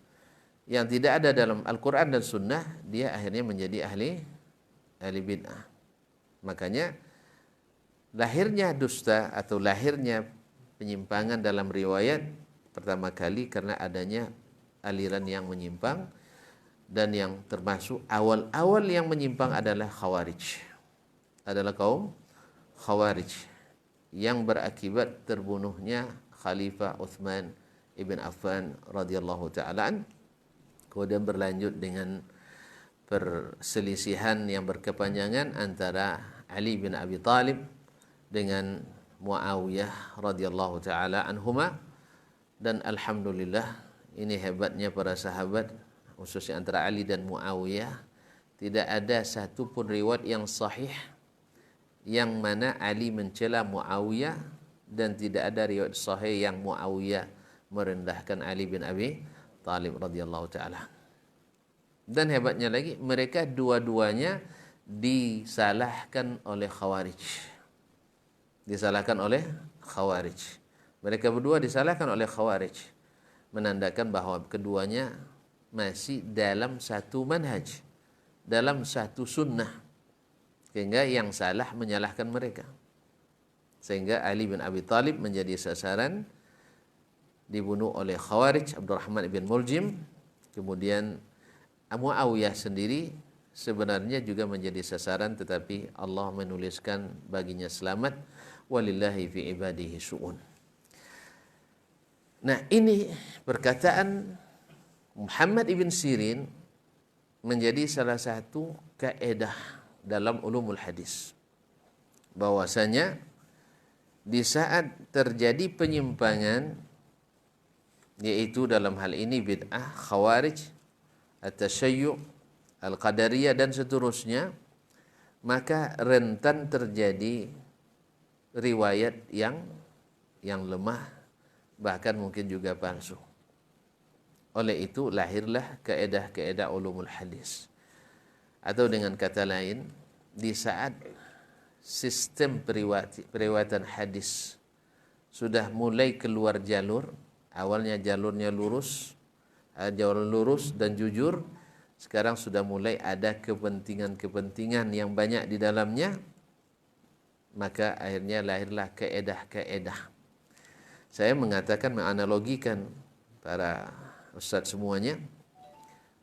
yang tidak ada dalam Al-Quran dan sunnah, dia akhirnya menjadi ahli bid'ah. Makanya lahirnya dusta atau lahirnya penyimpangan dalam riwayat pertama kali karena adanya aliran yang menyimpang, dan yang termasuk awal-awal yang menyimpang adalah Khawarij. Adalah kaum Khawarij yang berakibat terbunuhnya Khalifah Uthman ibn Affan radhiyallahu ta'ala an. Kemudian berlanjut dengan perselisihan yang berkepanjangan antara Ali bin Abi Thalib dengan Muawiyah radhiyallahu taala anhuma. Dan alhamdulillah, ini hebatnya para sahabat, khususnya antara Ali dan Muawiyah, tidak ada satu pun riwayat yang sahih yang mana Ali mencela Muawiyah, dan tidak ada riwayat sahih yang Muawiyah merendahkan Ali bin Abi Thalib radhiyallahu taala. Dan hebatnya lagi, mereka dua-duanya disalahkan oleh Khawarij. Disalahkan oleh Khawarij. Mereka berdua disalahkan oleh Khawarij, menandakan bahwa keduanya masih dalam satu manhaj, dalam satu sunnah, sehingga yang salah menyalahkan mereka. Sehingga Ali bin Abi Thalib menjadi sasaran, dibunuh oleh Khawarij, Abdurrahman ibn Muljim. Kemudian Muawiyah sendiri sebenarnya juga menjadi sasaran, tetapi Allah menuliskan baginya selamat. Walillahi fi ibadihi su'un. Nah, ini perkataan Muhammad ibn Sirin menjadi salah satu kaedah dalam ulumul hadis. Bahwasanya di saat terjadi penyimpangan, yaitu dalam hal ini bid'ah, khawarij, at-tasyayyu', al-qadariyah dan seterusnya, maka rentan terjadi riwayat yang lemah, bahkan mungkin juga palsu. Oleh itu lahirlah kaedah-kaedah ulumul hadis. Atau dengan kata lain, di saat sistem periwayatan hadis sudah mulai keluar jalur, awalnya jalurnya lurus, jalur lurus dan jujur, sekarang sudah mulai ada kepentingan-kepentingan yang banyak di dalamnya, maka akhirnya lahirlah kaedah-kaedah. Saya mengatakan, menganalogikan para ustaz semuanya,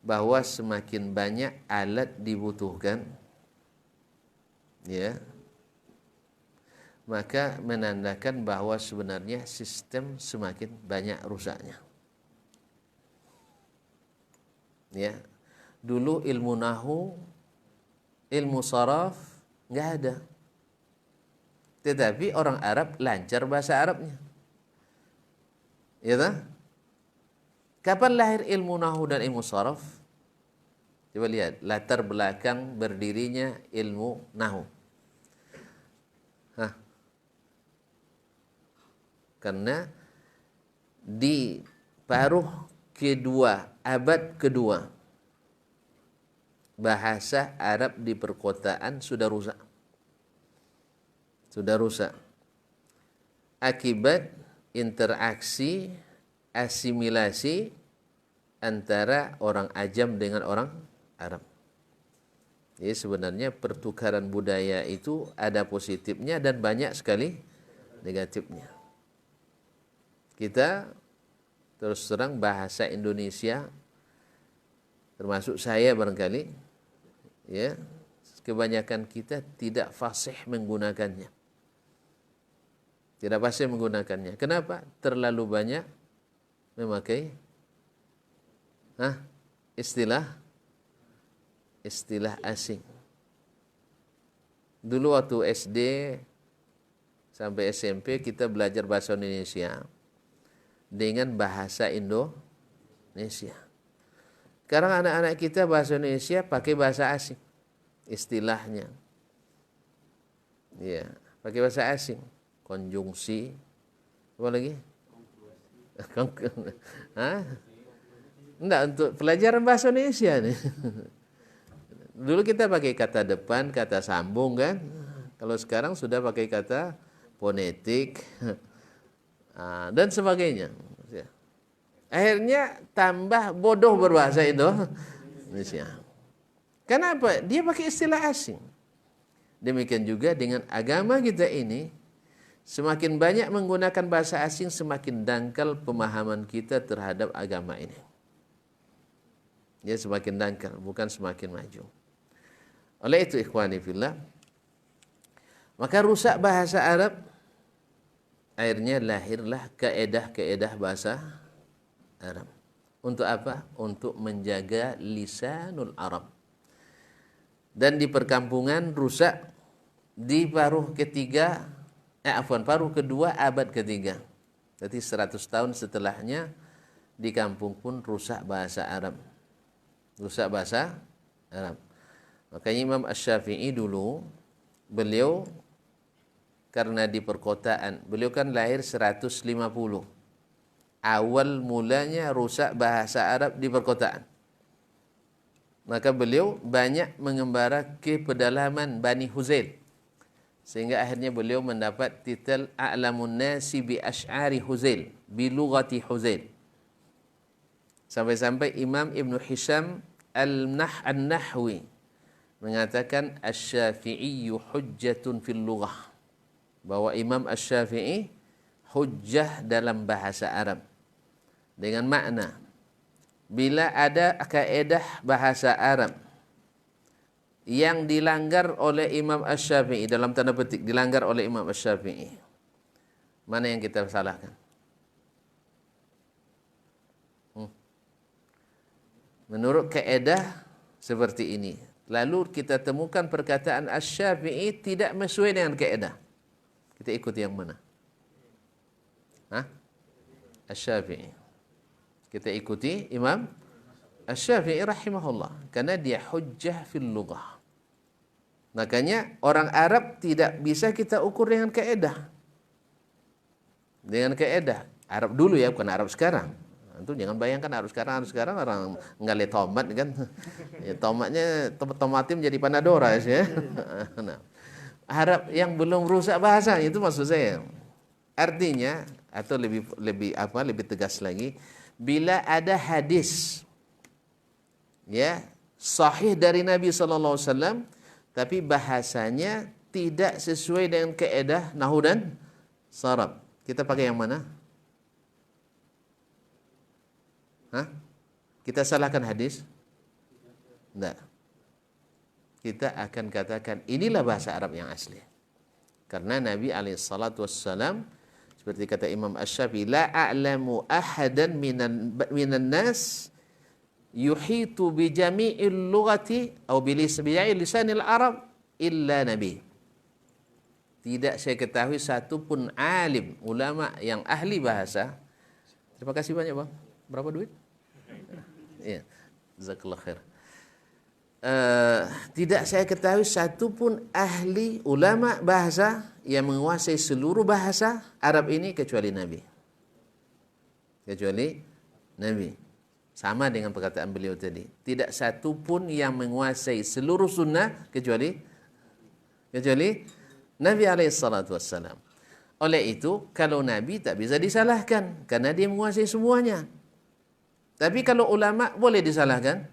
bahwa semakin banyak alat dibutuhkan, ya, maka menandakan bahwa sebenarnya sistem semakin banyak rusaknya. Ya, dulu ilmu nahu, ilmu saraf nggak ada, tetapi orang Arab lancar bahasa Arabnya, ya tak? Kapan lahir ilmu nahu dan ilmu saraf? Coba lihat latar belakang berdirinya ilmu nahu. Karena di paruh kedua, abad kedua, bahasa Arab di perkotaan sudah rusak. Sudah rusak. Akibat interaksi, asimilasi antara orang Ajam dengan orang Arab. Jadi sebenarnya pertukaran budaya itu ada positifnya dan banyak sekali negatifnya. Kita terus terang bahasa Indonesia, termasuk saya barangkali, ya, kebanyakan kita tidak fasih menggunakannya. Tidak fasih menggunakannya. Kenapa? Terlalu banyak memakai istilah asing. Dulu waktu SD sampai SMP kita belajar bahasa Indonesia dengan bahasa Indonesia. Sekarang anak-anak kita bahasa Indonesia pakai bahasa asing, istilahnya. Ya, pakai bahasa asing, konjungsi, apa lagi? Enggak, untuk pelajaran bahasa Indonesia nih. Dulu kita pakai kata depan, kata sambung kan. Kalau sekarang sudah pakai kata fonetik dan sebagainya. Akhirnya tambah bodoh berbahasa Indonesia. Kenapa? Dia pakai istilah asing. Demikian juga dengan agama kita ini, semakin banyak menggunakan bahasa asing, semakin dangkal pemahaman kita terhadap agama ini. Dia semakin dangkal, bukan semakin maju. Oleh itu ikhwani fillah, maka rusak bahasa Arab, akhirnya lahirlah kaedah-kaedah bahasa Arab. Untuk apa? Untuk menjaga lisanul Arab. Dan di perkampungan rusak di paruh kedua abad ketiga. Jadi 100 tahun setelahnya di kampung pun rusak bahasa Arab. Rusak bahasa Arab. Makanya Imam Asy-Syafi'i dulu, beliau karena di perkotaan, beliau kan lahir 150. Awal mulanya rusak bahasa Arab di perkotaan. Maka beliau banyak mengembara ke pedalaman Bani Huzail. Sehingga akhirnya beliau mendapat titel A'lamun Nasi bi Asy'ari Huzail, bi lughati Huzail. Sampai-sampai Imam Ibn Hisham An-Nahwi mengatakan Asy-Syafi'i hujjatun fil lughah. Bahwa Imam Asy-Syafi'i hujjah dalam bahasa Arab. Dengan makna, bila ada kaedah bahasa Arab yang dilanggar oleh Imam Asy-Syafi'i, dalam tanda petik dilanggar oleh Imam Asy-Syafi'i, mana yang kita salahkan? Menurut kaedah seperti ini. Lalu kita temukan perkataan Asy-Syafi'i tidak sesuai dengan kaedah. Kita ikut yang mana? Asy-Syafi'i. Kita ikuti Imam Asy-Syafi'i rahimahullah. Karena dia hujjah fil lughah. Makanya orang Arab tidak bisa kita ukur dengan kaedah. Dengan kaedah. Arab dulu ya, bukan Arab sekarang. Itu jangan bayangkan Arab sekarang orang nggak tomat kan. Ya, tomatnya tomatim jadi panadora ya. Nah, Arab yang belum rusak bahasa itu maksud saya. Artinya atau lebih tegas lagi, bila ada hadis ya sahih dari Nabi sallallahu alaihi wasallam tapi bahasanya tidak sesuai dengan kaedah nahwu dan sharaf, kita pakai yang mana? Kita salahkan hadis? Tidak. Kita akan katakan inilah bahasa Arab yang asli. Karena Nabi alaihissalatu wassalam seperti kata Imam Asy-Syafi'i, la a'lamu ahadan minan nas yuhitu bi jami'il lughati atau bi lisanil Arab illa nabi. Tidak saya ketahui satu pun alim, ulama yang ahli bahasa. Terima kasih banyak, Bang. Berapa duit? Ya, jazakallah khair. Tidak saya ketahui satu pun ahli ulama bahasa yang menguasai seluruh bahasa Arab ini kecuali Nabi. Kecuali Nabi. Sama dengan perkataan beliau tadi. Tidak satu pun yang menguasai seluruh sunnah kecuali Nabi alaihissalatu wassalam. Oleh itu, kalau Nabi tak bisa disalahkan karena dia menguasai semuanya. Tapi kalau ulama boleh disalahkan?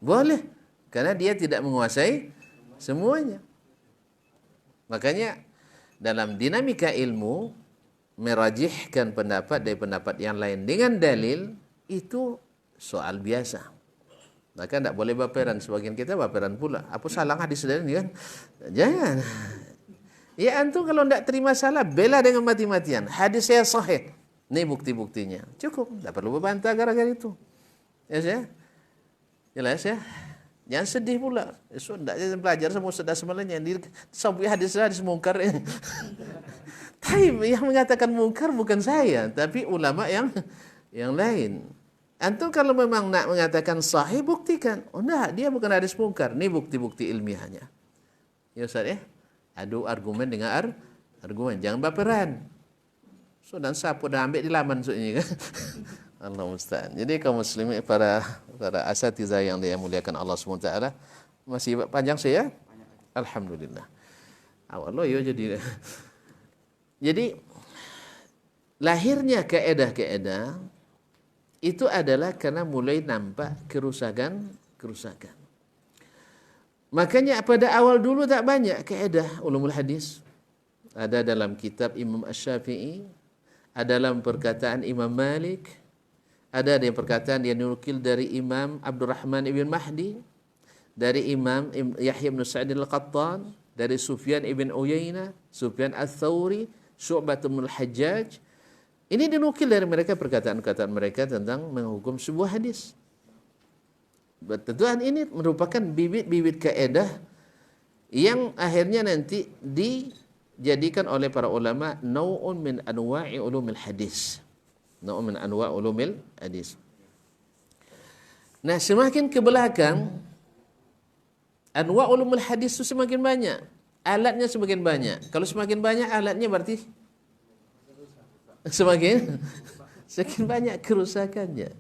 Boleh, karena dia tidak menguasai semuanya. Makanya dalam dinamika ilmu, merajihkan pendapat dari pendapat yang lain dengan dalil, itu soal biasa. Maka tidak boleh baperan. Sebagian kita baperan pula. Apa salah hadis ini kan? Jangan. Ya antum kalau tidak terima salah, bela dengan mati-matian. Hadis saya sahih. Ini bukti-buktinya. Cukup. Tidak perlu berbantah gara-gara itu. Ya saya? Jelas ya? Jangan sedih pula. Sudah belajar semua sudah semuanya. Sampai hadis mungkar. Tapi yang mengatakan mungkar bukan saya, tapi ulama yang lain. Antum kalau memang nak mengatakan sahih, buktikan. Oh enggak, dia bukan hadis mungkar. Ini bukti-bukti ilmiahnya. Ya Ustaz ya? Adu argumen dengan argumen. Jangan baperan. So dan sapu dah ambil di laman soalnya kan. Allah musta'an. Jadi kaum muslimin para asatidzah yang dimuliakan Allah SWT, masih panjang saya? Alhamdulillah. Allah ya jadi lahirnya kaedah-kaedah itu adalah karena mulai nampak kerusakan. Makanya pada awal dulu tak banyak kaedah ulumul hadis. Ada dalam kitab Imam Asy-Syafi'i, ada dalam perkataan Imam Malik, ada yang perkataan yang dinukil dari Imam Abdurrahman ibn Mahdi, dari Imam Yahya bin Sa'id al-Qattan, dari Sufyan ibn Uyainah, Sufyan al-Thawri, Syu'bah bin al-Hajjaj. Ini dinukil dari mereka perkataan-perkataan mereka tentang menghukum sebuah hadis. Tentuan ini merupakan bibit-bibit kaedah yang akhirnya nanti dijadikan oleh para ulama nau'un min anwa'i ulumil hadis. Nau'un min anwa' ulumil hadis. Nah, semakin ke belakang anwa' ulumul hadis itu semakin banyak. Alatnya semakin banyak. Kalau semakin banyak alatnya berarti semakin banyak kerusakannya.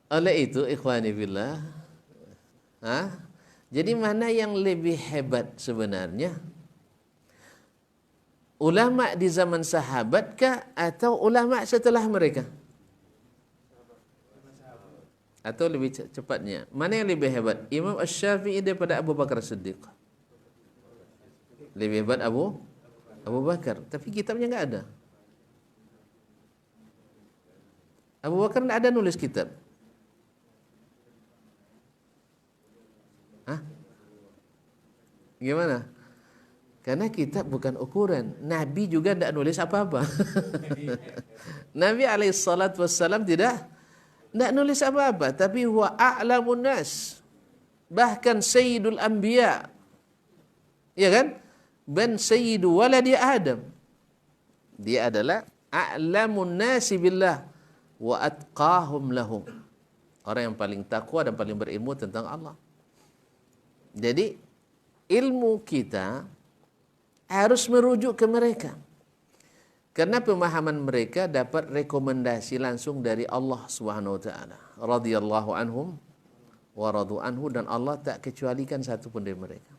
Oleh itu, ikhwani fillah, jadi mana yang lebih hebat sebenarnya? Ulama di zaman sahabat kah atau ulama setelah mereka? Atau lebih cepatnya, mana yang lebih hebat? Imam Asy-Syafi'i daripada Abu Bakar Siddiq? Lebih hebat Abu Bakar, tapi kitabnya enggak ada. Abu Bakar enggak ada nulis kitab. Gimana? Karena kitab bukan ukuran. Nabi juga tidak nulis apa-apa. Nabi alaihissalam tidak Tidak nulis apa-apa, tapi huwa a'lamun nas. Bahkan sayyidul anbiya. Ya kan? Ben sayyidu waladi Adam. Dia adalah a'lamun nasi billah wa atqahum lahum. Orang yang paling takwa dan paling berilmu tentang Allah. Jadi ilmu kita harus merujuk ke mereka. Karena pemahaman mereka dapat rekomendasi langsung dari Allah Subhanahu wa taala. Radhiyallahu anhum wa radu anhu, dan Allah tak kecualikan satu pun dari mereka.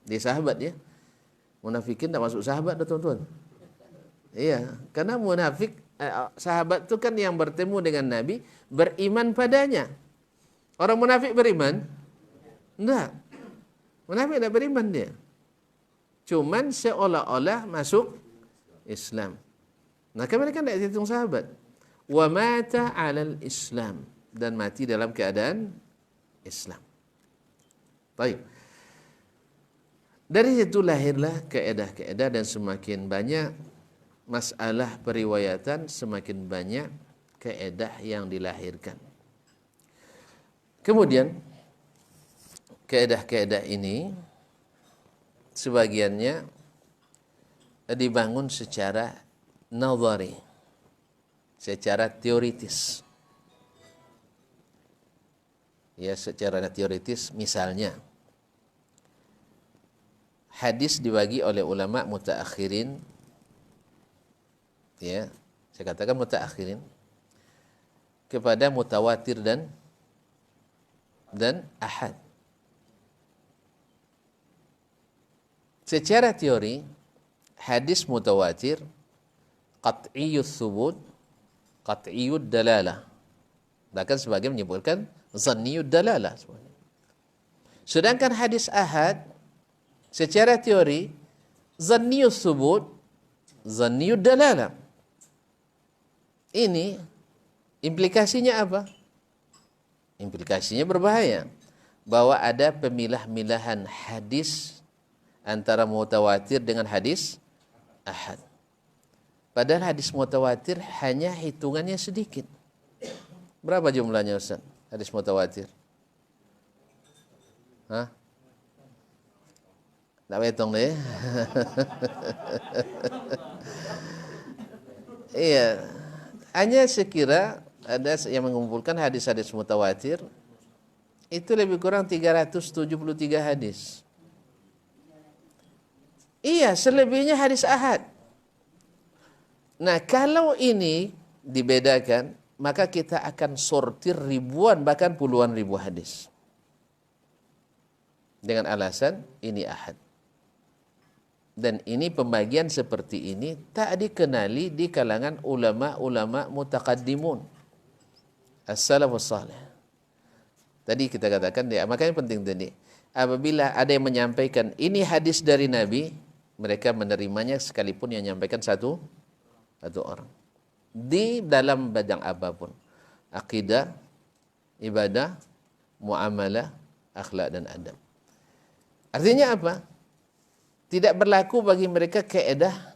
Dia sahabat ya. Munafikin tak masuk sahabat dah tuan-tuan. Iya, karena munafik sahabat itu kan yang bertemu dengan Nabi beriman padanya. Orang munafik beriman? Enggak. Munafik tidak beriman dia. Cuman seolah-olah masuk Islam. Maka mereka tidak dihitung sahabat. Wa mata 'alal Islam, dan mati dalam keadaan Islam. Baik. Dari situ lahirlah kaedah-kaedah, dan semakin banyak masalah periwayatan, semakin banyak kaedah yang dilahirkan. Kemudian kaedah-kaedah ini sebagiannya dibangun secara nazari, secara teoritis. Ya, secara teoritis misalnya hadis dibagi oleh ulama mutaakhirin, ya, saya katakan mutaakhirin, kepada mutawatir dan ahad. Secara teori, hadis mutawatir qat'iyyus subut, qat'iyyud dalalah. Bahkan sebagian menyebutkan zanniyud dalalah. Sedangkan hadis ahad secara teori zanniyus subut, zanniyud dalalah. Ini implikasinya apa? Implikasinya berbahaya, bahwa ada pemilah-milahan hadis antara mutawatir dengan hadis ahad. Padahal hadis mutawatir hanya hitungannya sedikit. Berapa jumlahnya Ustaz? Hadis mutawatir? Hah? Tak hitung deh. Iya. Hanya sekira ada yang mengumpulkan hadis-hadis mutawatir itu lebih kurang 373 hadis. Iya, selebihnya hadis ahad. Nah, kalau ini dibedakan, maka kita akan sortir ribuan, bahkan puluhan ribu hadis. Dengan alasan ini ahad. Dan ini pembagian seperti ini tak dikenali di kalangan ulama-ulama mutaqaddimun, as-salafus salih. Tadi kita katakan, ya, makanya penting tadi. Apabila ada yang menyampaikan ini hadis dari Nabi, mereka menerimanya sekalipun yang menyampaikan satu orang. Di dalam bidang apapun. Akidah, ibadah, muamalah, akhlak dan adab. Artinya apa? Tidak berlaku bagi mereka kaedah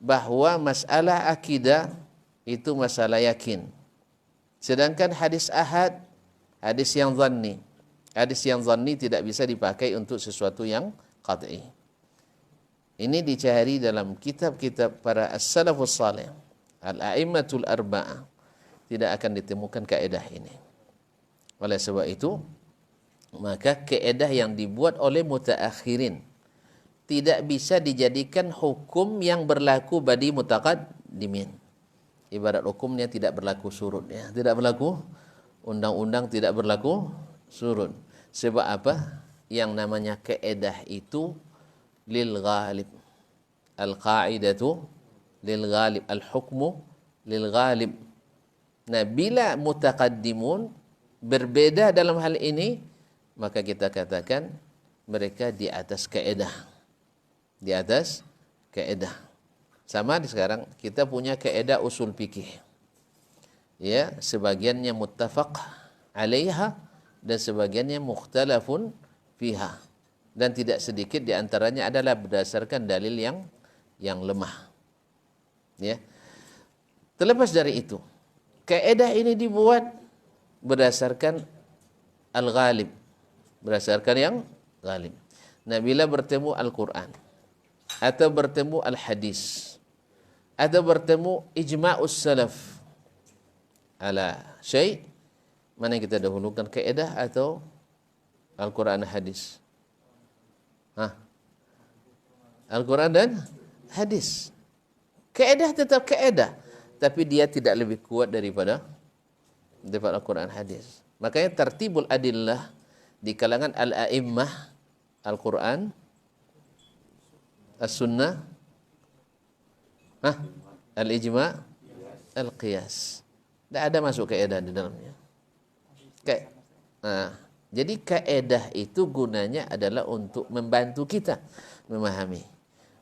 bahwa masalah akidah itu masalah yakin. Sedangkan hadis ahad, hadis yang zanni. Hadis yang zanni tidak bisa dipakai untuk sesuatu yang qat'i. Ini dicari dalam kitab-kitab para as-salafus salih, al-a'immatul arba'ah. Tidak akan ditemukan kaedah ini. Oleh sebab itu, maka kaedah yang dibuat oleh mutaakhirin tidak bisa dijadikan hukum yang berlaku bagi mutaqaddimin. Ibarat hukumnya tidak berlaku surut, ya. Tidak berlaku undang-undang, tidak berlaku surut. Sebab apa? Yang namanya kaedah itu lil ghalib. Al-qa'idatu lil ghalib, al-hukmu lil ghalib. Nah, bila mutaqaddimun berbeda dalam hal ini, maka kita katakan mereka di atas kaedah. Di atas kaedah. Sama di sekarang kita punya kaedah usul fikih. Ya, sebagiannya muttafaq 'alaiha dan sebagiannya mukhtalafun fiha. Dan tidak sedikit di antaranya adalah berdasarkan dalil yang lemah. Ya. Terlepas dari itu, Kaedah ini dibuat berdasarkan al-ghalib, berdasarkan yang ghalib. Nah, bila bertemu Al-Quran atau bertemu al-hadis atau bertemu ijma'us salaf ala syai', mana yang kita dahulukan, kaedah atau Al-Quran dan hadis? Al-Quran dan hadis. Kaedah tetap kaedah, tapi dia tidak lebih kuat daripada Al-Quran hadis. Makanya tartibul adillah di kalangan al-a'immah, Al-Quran, as-sunnah, al-ijma', al-qiyas. Tidak ada masuk kaedah di dalamnya. Jadi kaedah itu gunanya adalah untuk membantu kita memahami,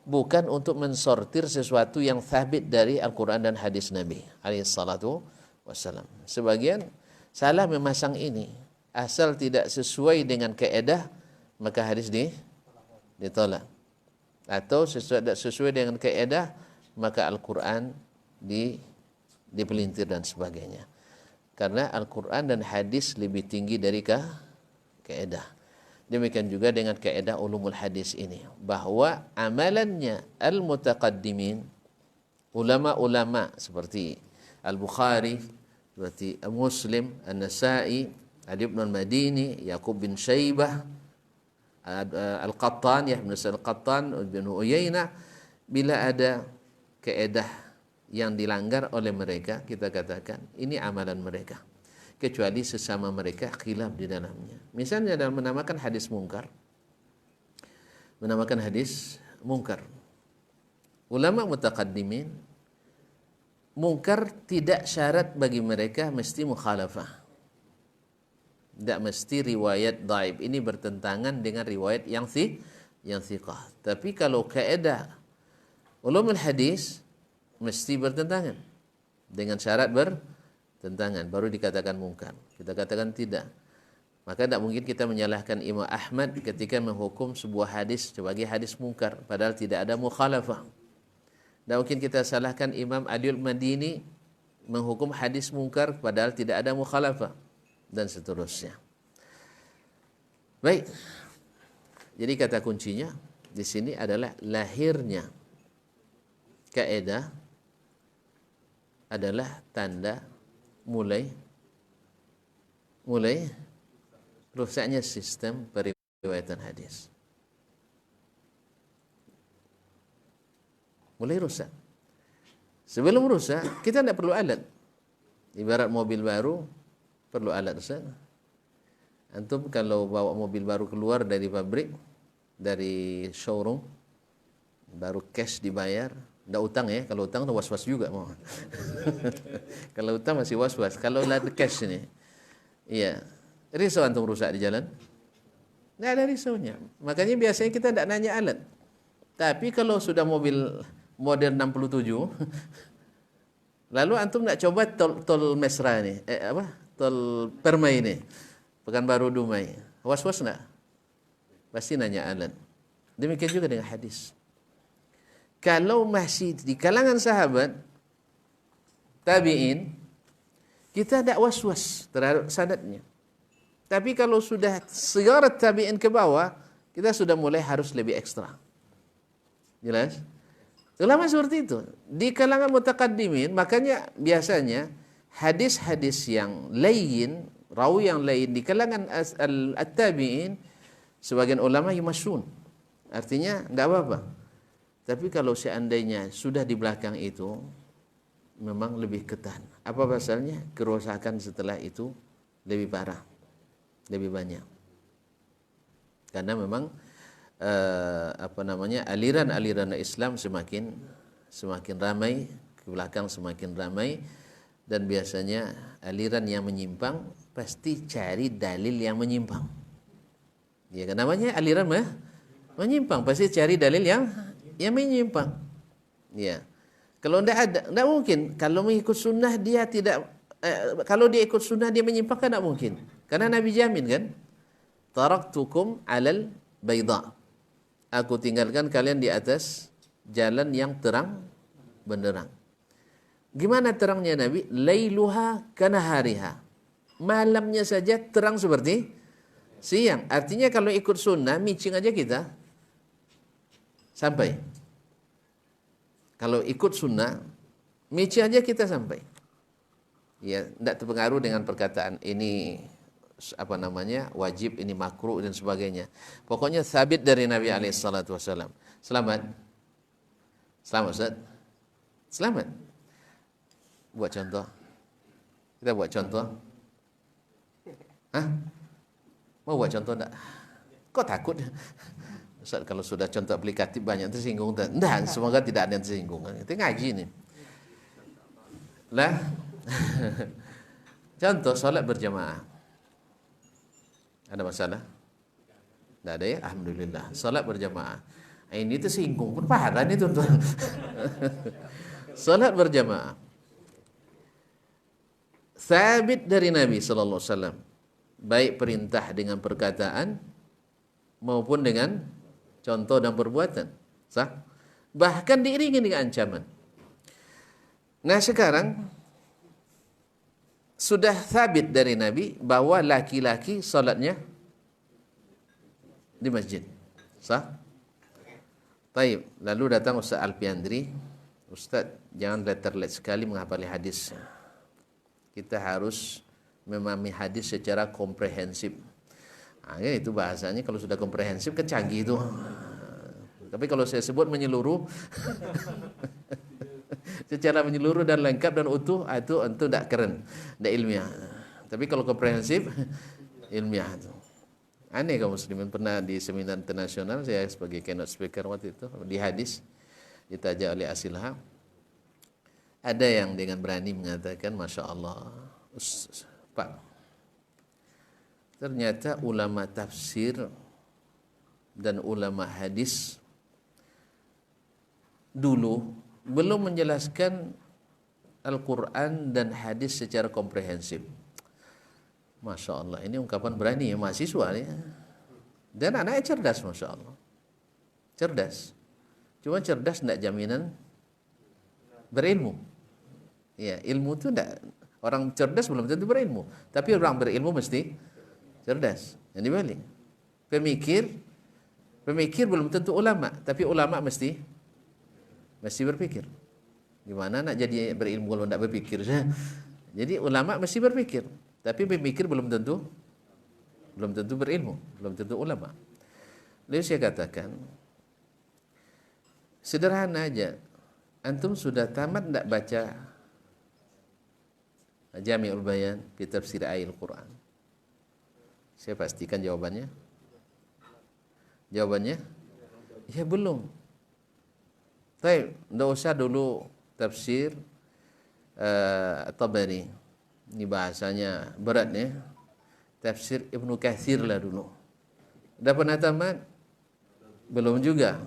bukan untuk mensortir sesuatu yang sabit dari Al-Quran dan hadis Nabi alaihi salatu wassalam. Sebagian salah memasang ini, asal tidak sesuai dengan kaedah maka hadis ditolak, atau sesuai dengan kaedah maka Al-Quran dipelintir dan sebagainya. Karena Al-Quran dan hadis lebih tinggi dari kaedah. Demikian juga dengan kaedah ulumul hadis ini, bahwa amalannya al-mutaqaddimin, ulama-ulama seperti Al-Bukhari, seperti Muslim, An-Nasa'i, Ali bin Al-Madini, Yaqub bin Syaibah, Al-Qattan, Yahya bin Sa'id Al-Qattan, bin Uyainah, bila ada kaedah yang dilanggar oleh mereka, kita katakan ini amalan mereka, kecuali sesama mereka khilaf di dalamnya. Misalnya dalam menamakan hadis mungkar, ulama mutaqaddimin, mungkar tidak syarat bagi mereka mesti mukhalafah, tidak mesti riwayat dhaif ini bertentangan dengan riwayat yang thiqah. Tapi kalau kaedah ulumul hadis mesti bertentangan dengan syarat bertentangan, baru dikatakan mungkar. Kita katakan tidak. Maka tidak mungkin kita menyalahkan Imam Ahmad ketika menghukum sebuah hadis sebagai hadis mungkar, padahal tidak ada mukhalafah. Tidak mungkin kita salahkan Imam Ali al-Madini menghukum hadis mungkar, padahal tidak ada mukhalafah, dan seterusnya. Baik. Jadi kata kuncinya di sini adalah lahirnya kaedah adalah tanda mulai rusaknya sistem periwayatan hadis. Mulai rusak. Sebelum rusak, kita tidak perlu alat. Ibarat mobil baru, perlu alat. Antum kalau bawa mobil baru keluar dari pabrik, dari showroom, baru cash dibayar, tidak utang ya. Kalau utang was-was juga mau. Kalau utang masih was-was. Kalau ada cash ini, iya, risau antum rusak di jalan? Tidak ada risaunya. Makanya biasanya kita tidak nanya alat. Tapi kalau sudah mobil model 67, lalu antum nak coba tol Mesra ni, tol Permai ni, Pekanbaru Dumai, was-was nak? Pasti nanya alat. Demikian juga dengan hadis. Kalau masih di kalangan sahabat, tabi'in, kita tidak was-was terhadap sanadnya. Tapi kalau sudah segarat tabi'in ke bawah, kita sudah mulai harus lebih ekstra. Jelas? Ulama seperti itu. Di kalangan mutaqaddimin, makanya biasanya hadis-hadis yang lain, rawi yang lain di kalangan at-tabi'in, sebagian ulama yumasyun. Artinya enggak apa-apa. Tapi kalau seandainya sudah di belakang itu, memang lebih ketat. Apa pasalnya? Kerusakan setelah itu lebih parah, lebih banyak. Karena memang aliran-aliran Islam semakin ramai, ke belakang semakin ramai, dan biasanya aliran yang menyimpang pasti cari dalil yang menyimpang. Ya, kan namanya aliran menyimpang, pasti cari dalil yang menyimpang. Ya. Kalau tidak mungkin. Kalau mengikut sunnah dia tidak, kalau dia ikut sunnah dia menyimpang, kan tidak mungkin. Karena Nabi jamin kan, taraktukum alal bayda. Aku tinggalkan kalian di atas jalan yang terang benderang. Gimana terangnya Nabi? Lailuha kanahariha. Malamnya saja terang seperti siang. Artinya kalau ikut sunnah, micing aja kita sampai. Kalau ikut sunnah, micing aja kita sampai. Ya, tidak terpengaruh dengan perkataan ini apa namanya wajib, ini makruh dan sebagainya. Pokoknya sabit dari Nabi alaihissalatu wassalam. Selamat. Selamat Ustaz. Selamat. Buat contoh. Kita buat contoh. Hah? Mau buat contoh enggak? Kok takut? Ustaz, kalau sudah contoh aplikatif banyak tersinggung. Enggak, semoga tidak ada yang tersinggung. Itu ngaji nih. Lah. Contoh salat berjamaah. Ada masalah? Tidak ada ya? Alhamdulillah. Salat berjamaah. Ini tersinggung pun parah nih tuan-tuan. Salat berjamaah. Sabit dari Nabi sallallahu alaihi wasallam. Baik perintah dengan perkataan maupun dengan contoh dan perbuatan. Sah? Bahkan diiringi dengan ancaman. Nah, sekarang sudah sabit dari Nabi bahwa laki-laki salatnya di masjid. Sah? Baik, lalu datang Ustaz Alfiandri. Ustaz, jangan letterlet sekali menghafali hadis. Kita harus memahami hadis secara komprehensif. Nah, itu bahasanya kalau sudah komprehensif kan canggih itu. Tapi kalau saya sebut menyeluruh, secara menyeluruh dan lengkap dan utuh, itu tidak keren, tidak ilmiah. Tapi kalau komprehensif, ilmiah itu. Aneh kaum muslimin, pernah di seminar internasional saya sebagai keynote speaker waktu itu di hadis ditajak oleh Asilha. Ada yang dengan berani mengatakan, Masya Allah, Pak, ternyata ulama tafsir dan ulama hadis dulu belum menjelaskan Al-Quran dan hadis secara komprehensif. Masya Allah, ini ungkapan berani ya mahasiswa ya. Dan anaknya cerdas, Masya Allah. Cerdas. Cuma cerdas tidak jaminan berilmu. Ya, ilmu itu tidak, orang cerdas belum tentu berilmu. Tapi orang berilmu mesti cerdas. Yang dibalik. Pemikir belum tentu ulama, tapi ulama mesti berpikir. Gimana nak jadi berilmu kalau tidak berpikir? Jadi ulama mesti berpikir, tapi pemikir belum tentu berilmu, belum tentu ulama. Lalu saya katakan, sederhana aja, antum sudah tamat tidak baca Jami'ul Bayan fi Tafsir Ayatul Quran? Saya pastikan jawabannya. Jawabannya, ya belum. Baik, tidak usah dulu tafsir Tabari. Ini bahasanya berat ya. Tafsir Ibnu Katsir lah dulu. Dah pernah tamat? Belum juga.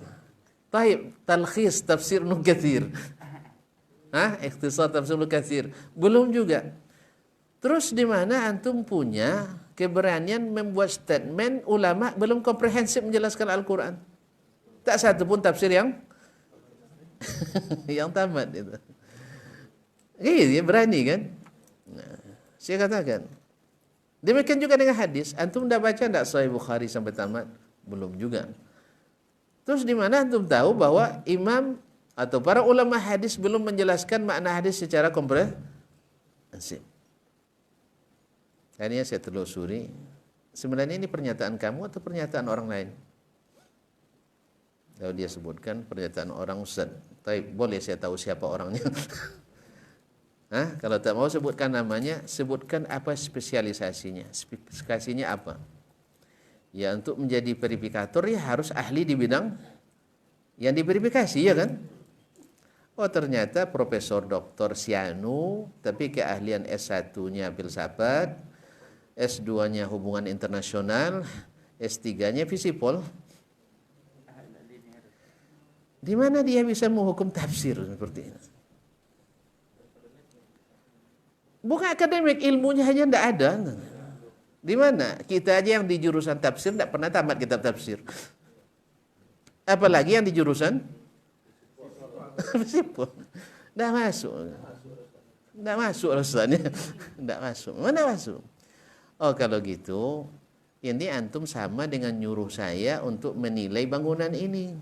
Baik, talkhis tafsir Ibnu Katsir. Ikhtisar tafsir Ibnu Katsir. Belum juga. Terus di mana antum punya keberanian membuat statement ulama belum komprehensif menjelaskan Al-Quran? Tak satu pun tafsir yang yang tamat itu. Dia berani kan? Nah, saya katakan. Demikian juga dengan hadis. Antum dah baca tak Sahih Bukhari sampai tamat? Belum juga. Terus di mana antum tahu bahwa imam atau para ulama hadis belum menjelaskan makna hadis secara komprehensif? Akhirnya saya telusuri. Sebenarnya ini pernyataan kamu atau pernyataan orang lain? Lalu dia sebutkan pernyataan orang Ustaz. Tapi boleh saya tahu siapa orangnya? Kalau tak mau sebutkan namanya, sebutkan apa spesialisasinya. Spesialisasinya apa? Ya, untuk menjadi verifikator ya harus ahli di bidang yang diverifikasi, ya kan? Oh, ternyata Profesor Dr. Sianu, tapi keahlian S1-nya filsafat, S2-nya hubungan internasional, S3-nya fisipol. Di mana dia bisa menghukum tafsir seperti ini? Bukan akademik, ilmunya hanya tidak ada. Di mana? Kita aja yang di jurusan tafsir tidak pernah tamat kitab tafsir. Apalagi yang di jurusan fisipol. Tidak masuk. Tidak masuk Ustaznya. Tidak masuk. Mana masuk? Oh kalau gitu, ini antum sama dengan nyuruh saya untuk menilai bangunan ini.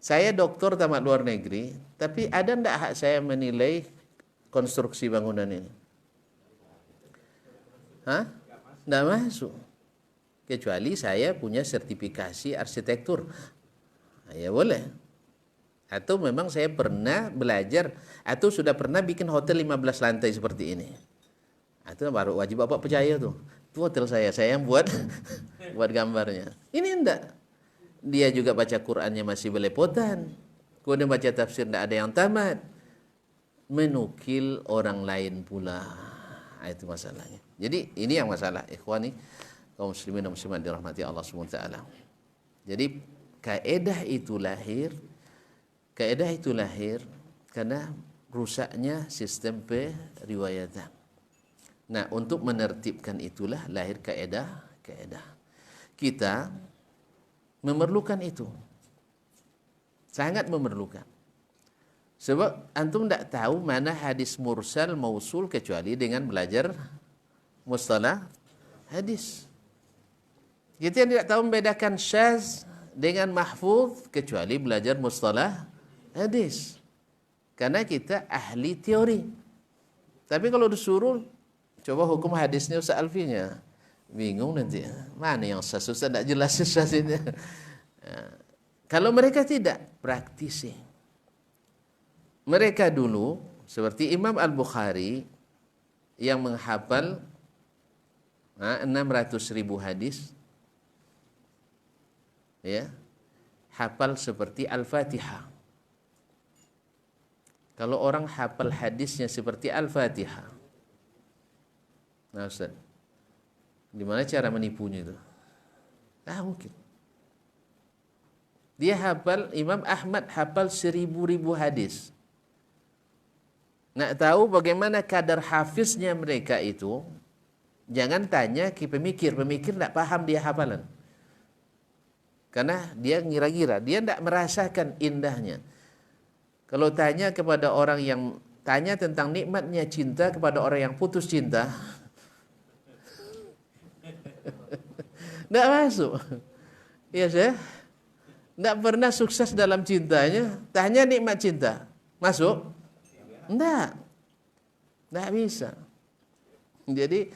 Saya doktor tamat luar negeri, tapi ada tidak hak saya menilai konstruksi bangunan ini? Hah? Tidak masuk. Kecuali saya punya sertifikasi arsitektur. Ya boleh. Atau memang saya pernah belajar, atau sudah pernah bikin hotel 15 lantai seperti ini. Itu baru wajib Bapak percaya tuh. Itu hotel saya yang buat buat gambarnya. Ini enggak. Dia juga baca Qur'annya masih belepotan. Kemudian baca tafsir enggak ada yang tamat. Menukil orang lain pula. Itu masalahnya. Jadi ini yang masalah, ikhwani, kaum muslimin dan muslimat dirahmati Allah SWT. Jadi kaedah itu lahir karena rusaknya sistem periwayatan. Nah, untuk menertibkan itulah lahir kaedah. Kita memerlukan itu. Sangat memerlukan. Sebab antum tidak tahu mana hadis mursal mausul kecuali dengan belajar mustalah hadis. Kita tidak tahu membedakan syaz dengan mahfuz kecuali belajar mustalah hadis. Karena kita ahli teori. Tapi kalau disuruh coba hukum hadisnya Ustaz Alfinya, bingung nanti. Mana yang syaz? Ustaz tidak jelas syaz ini. Kalau mereka tidak praktisi. Mereka dulu seperti Imam Al-Bukhari yang menghafal 600.000 hadis, ya, hafal seperti Al-Fatihah. Kalau orang hafal hadisnya seperti Al-Fatihah, nah Ustaz, gimana cara menipunya itu? Mungkin. Dia hafal, Imam Ahmad hafal 1000 hadis. Nak tahu bagaimana kadar hafiznya mereka itu, jangan tanya ke pemikir tidak paham dia hafalan. Karena dia ngira-ngira, dia tidak merasakan indahnya. Kalau tanya kepada orang yang tanya tentang nikmatnya cinta kepada orang yang putus cinta, tidak masuk. Iya saya, tidak pernah sukses dalam cintanya, tanya nikmat cinta, masuk? Tidak bisa. Jadi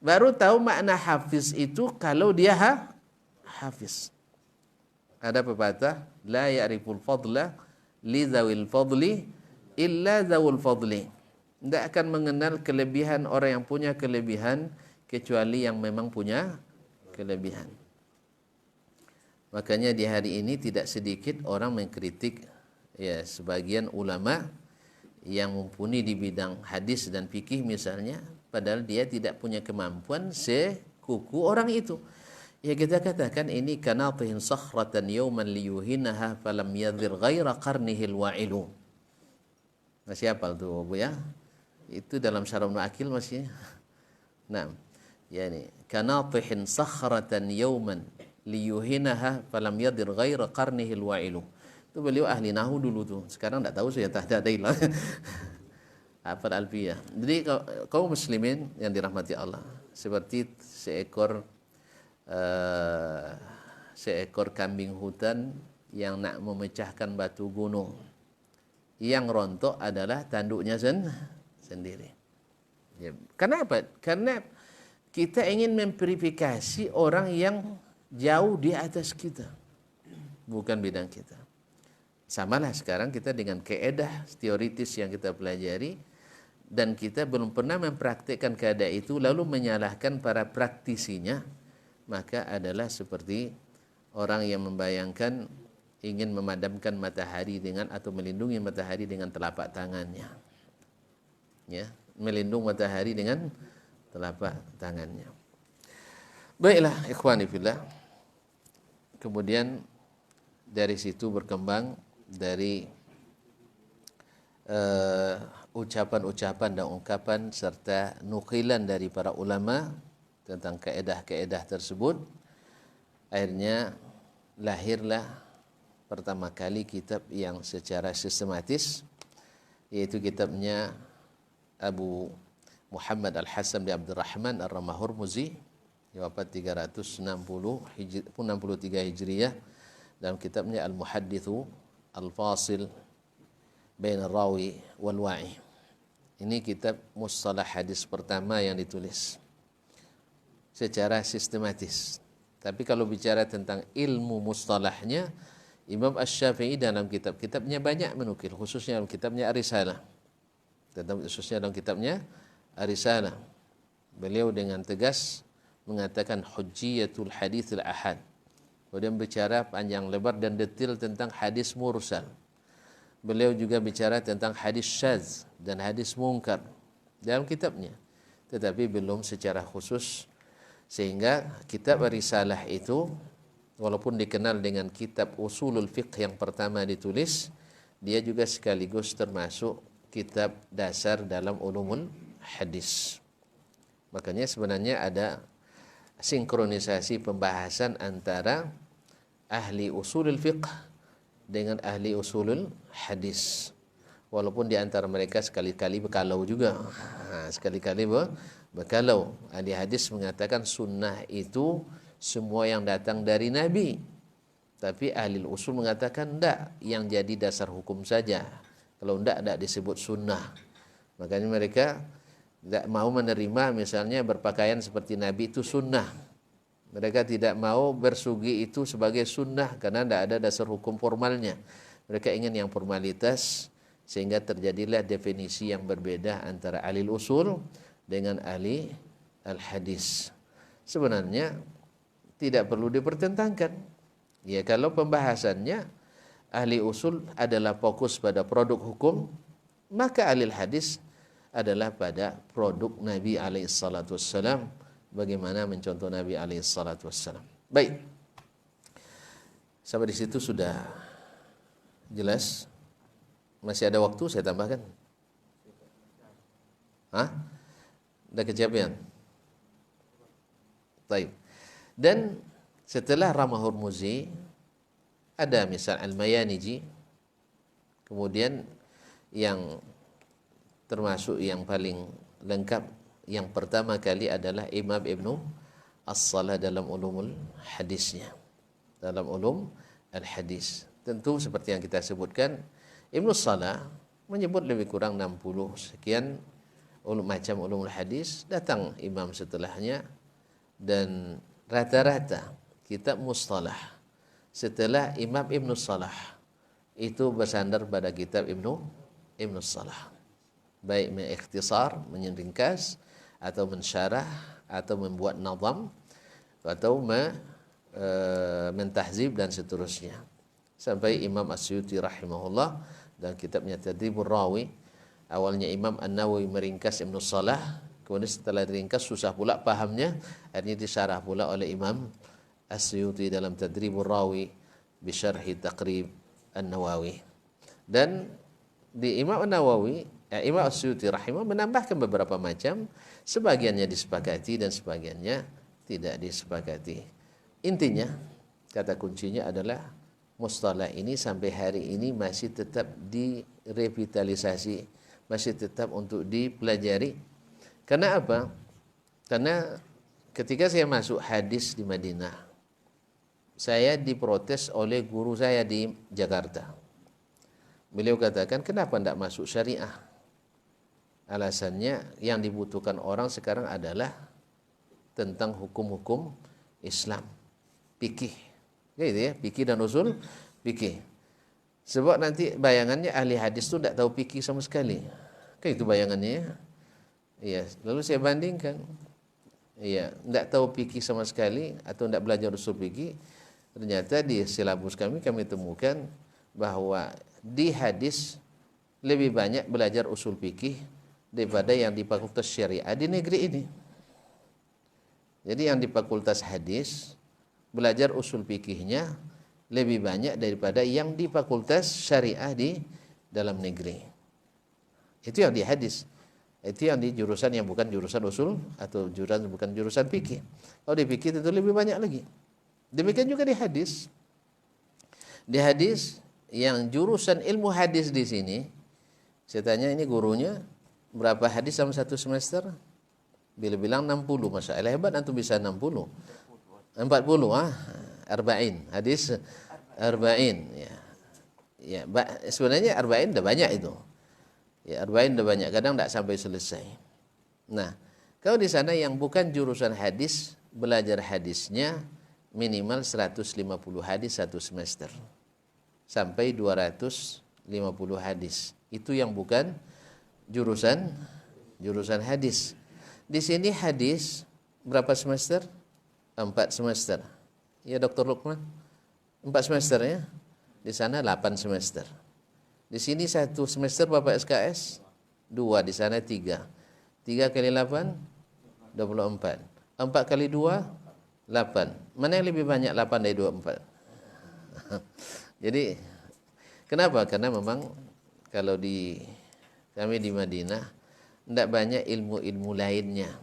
baru tahu makna hafiz itu kalau dia hafiz. Ada pepatah, la ya'riful fadla li dzawil fadli illa dzawul fadli. Tidak akan mengenal kelebihan orang yang punya kelebihan kecuali yang memang punya kelebihan. Makanya di hari ini tidak sedikit orang mengkritik ya sebagian ulama yang mumpuni di bidang hadis dan fikih misalnya, padahal dia tidak punya kemampuan sekuku orang itu. Ya kita katakan ini kanatihin sakhratan yawman liyuhinaha falam yadhir ghaira qarnihil wa'ilu. Masih hafal tuh Bu ya? Itu dalam Syarah Ibnu Aqil masih. Nah, yani kanatihin sakhratan yawman liyuhinaha falam yadhir ghaira qarnihil wa'ilu. Itu beliau ahli nahu dulu tuh. Sekarang tidak tahu saya tak ada ilah. Hafal alfiyah. Jadi kaum muslimin yang dirahmati Allah, seperti seekor kambing hutan yang nak memecahkan batu gunung. Yang rontok adalah tanduknya sendiri. Ya. Kenapa? Karena kita ingin memverifikasi orang yang jauh di atas kita, bukan bidang kita. Samalah sekarang kita dengan keedah teoritis yang kita pelajari dan kita belum pernah mempraktikkan keedah itu lalu menyalahkan para praktisinya, maka adalah seperti orang yang membayangkan ingin memadamkan matahari dengan atau melindungi matahari dengan telapak tangannya. Ya, melindungi matahari dengan telapak tangannya. Baiklah ikhwani fillah. Kemudian dari situ berkembang dari ucapan-ucapan dan ungkapan serta nukilan dari para ulama tentang kaedah-kaedah tersebut. Akhirnya lahirlah pertama kali kitab yang secara sistematis yaitu kitabnya Abu Muhammad Al-Hasan bin Abdurrahman Ar-Ramah-Hurmuzi, wafat 63 Hijriyah, dalam kitabnya Al-Muhaddithu Al-Fasil Bain Ar-Rawi wal Wa'i. Ini kitab mustalah hadis pertama yang ditulis secara sistematis. Tapi kalau bicara tentang ilmu mustalahnya, Imam Asy-Syafi'i dalam kitab-kitabnya banyak menukil, khususnya dalam kitabnya Ar-Risalah. Khususnya dalam kitabnya Ar-Risalah, beliau dengan tegas mengatakan hujjiyatul haditsil ahad. Kemudian bicara panjang lebar dan detail tentang hadis mursal. Beliau juga bicara tentang hadis syadz dan hadis munkar dalam kitabnya, tetapi belum secara khusus, sehingga kitab Risalah itu walaupun dikenal dengan kitab usulul fiqh yang pertama ditulis, dia juga sekaligus termasuk kitab dasar dalam ulumul hadis. Makanya sebenarnya ada sinkronisasi pembahasan antara ahli usulul fiqh dengan ahli usulul hadis, walaupun di antara mereka sekali-kali berkalau juga. Sekali-kali berkalau. Ahli hadis mengatakan sunnah itu semua yang datang dari Nabi, tapi ahli usul mengatakan enggak, yang jadi dasar hukum saja. Kalau enggak disebut sunnah. Makanya mereka tidak mau menerima misalnya berpakaian seperti Nabi itu sunnah. Mereka tidak mau bersugi itu sebagai sunnah karena tidak ada dasar hukum formalnya. Mereka ingin yang formalitas, sehingga terjadilah definisi yang berbeda antara ahli usul dengan ahli al-hadis. Sebenarnya tidak perlu dipertentangkan. Ya, kalau pembahasannya ahli usul adalah fokus pada produk hukum, maka ahli hadis adalah pada produk Nabi alaihissalam, bagaimana mencontoh Nabi alaihissalam. Baik, sampai di situ sudah jelas. Masih ada waktu saya tambahkan? Ada kecapean? Baik. Dan setelah Ramah-Hurmuzi ada misal Al-Mayaniji, kemudian yang termasuk yang paling lengkap yang pertama kali adalah Imam Ibnu As-Salah dalam ulumul hadisnya, dalam ulum al-hadis. Tentu seperti yang kita sebutkan, Ibnu Salah menyebut lebih kurang 60 sekian macam ulumul hadis, datang imam setelahnya, dan rata-rata kitab mustalah setelah Imam Ibnu Salah itu bersandar pada kitab Ibnu Salah, baik mengikhtisar, menyingringkas, atau mensyarah, atau membuat nazam, atau mentahzib dan seterusnya. Sampai Imam As-Suyuti rahimahullah dan kitabnya Tadribur Rawi, awalnya Imam An-Nawawi meringkas Ibnu Salah, kemudian setelah diringkas susah pula pahamnya, akhirnya disyarah pula oleh Imam As-Suyuti dalam Tadribur Rawi bisyarhi Taqrib An-Nawawi. Dan di Imam An-Nawawi, Imam As-Suyuti rahimah menambahkan beberapa macam, sebagiannya disepakati dan sebagiannya tidak disepakati. Intinya, kata kuncinya adalah mustalah ini sampai hari ini masih tetap direvitalisasi, masih tetap untuk dipelajari. Karena apa? Karena ketika saya masuk hadis di Madinah, saya diprotes oleh guru saya di Jakarta. Beliau katakan, kenapa tidak masuk syariah? Alasannya yang dibutuhkan orang sekarang adalah tentang hukum-hukum Islam, fikih, gitu ya, fikih dan usul fikih. Sebab nanti bayangannya ahli hadis itu tidak tahu fikih sama sekali, kan itu bayangannya. Iya, lalu saya bandingkan, iya, tidak tahu fikih sama sekali atau tidak belajar usul fikih. Ternyata di silabus kami temukan bahwa di hadis lebih banyak belajar usul fikih daripada yang di fakultas syariah di negeri ini. Jadi yang di fakultas hadis belajar usul fikihnya lebih banyak daripada yang di fakultas syariah di dalam negeri. Itu yang di hadis. Itu yang di jurusan yang bukan jurusan usul atau jurusan bukan jurusan fikih. Kalau di fikih itu lebih banyak lagi. Demikian juga di hadis. Di hadis yang jurusan ilmu hadis di sini Saya tanya ini gurunya berapa hadis sama satu semester? Bila bilang 60, Masya Allah hebat antum bisa 60. 40 arba'in, hadis arba'in ya. Ya, sebenarnya arba'in udah banyak itu. Ya, arba'in udah banyak, kadang enggak sampai selesai. Nah, kalau di sana yang bukan jurusan hadis, belajar hadisnya minimal 150 hadis satu semester. Sampai 250 hadis. Itu yang bukan jurusan hadis. Di sini hadis berapa semester? 4 semester. Ya Dr. Lukman? 4 semester ya. Di sana 8 semester. Di sini 1 semester Bapak SKS? 2, di sana 3. 3 kali 8? 24. 4 kali 2? 8. Mana yang lebih banyak 8 dari 24? Jadi kenapa? Karena memang kalau kami di Madinah tidak banyak ilmu-ilmu lainnya.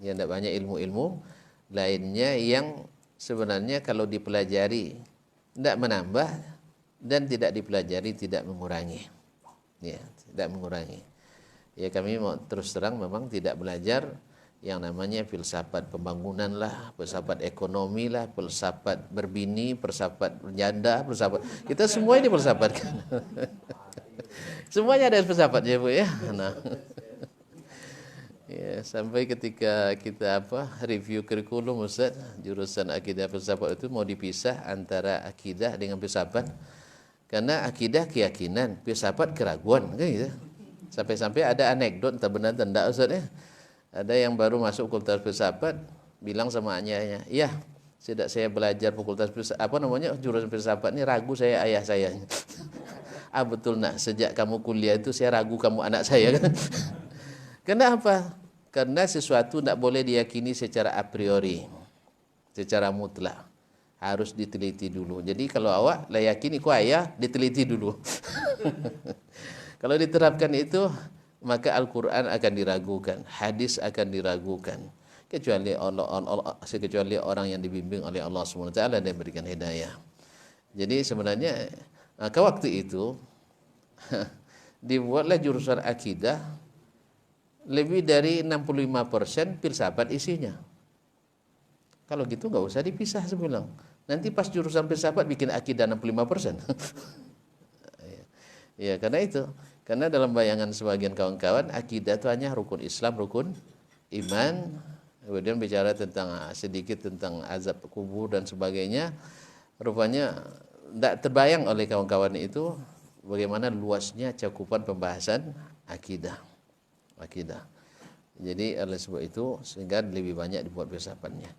Ya, tidak banyak ilmu-ilmu lainnya yang sebenarnya kalau dipelajari tidak menambah dan tidak dipelajari tidak mengurangi. Ya, tidak mengurangi. Ya, kami mau terus terang memang tidak belajar yang namanya filsafat pembangunan lah, filsafat ekonomi lah, filsafat berbini, filsafat berjanda, filsafat. Kita semua ini filsafat kan. Semuanya ada filsafatnya Bu ya. Nah. Ya, sampai ketika kita review kurikulum Ustaz, jurusan akidah filsafat itu mau dipisah antara akidah dengan filsafat. Karena akidah keyakinan, filsafat keraguan kan gitu. Sampai-sampai ada anekdot entah benar entah enggak Ustaz ya. Ada yang baru masuk fakultas filsafat bilang sama ayahnya, "Ya, sejak saya belajar fakultas jurusan filsafat ini ragu saya ayah saya." Betul nak, sejak kamu kuliah itu saya ragu kamu anak saya kan. Kenapa? Karena sesuatu tidak boleh diyakini secara a priori, secara mutlak. Harus diteliti dulu. Jadi kalau awak lah yakini ku ayah, diteliti dulu. Kalau diterapkan itu, maka Al-Quran akan diragukan, hadis akan diragukan. Kecuali orang yang dibimbing oleh Allah SWT dan diberikan hidayah. Jadi sebenarnya ke waktu itu dibuatlah jurusan akidah lebih dari 65% filsafat isinya. Kalau gitu nggak usah dipisah sebilang. Nanti pas jurusan filsafat bikin akidah 65%. Ya, karena itu. Karena dalam bayangan sebagian kawan-kawan akidah itu hanya rukun Islam, rukun iman. Kemudian bicara sedikit tentang azab kubur dan sebagainya. Rupanya tidak terbayang oleh kawan-kawan itu bagaimana luasnya cakupan pembahasan akidah. Jadi oleh sebab itu sehingga lebih banyak dibuat filsafatnya.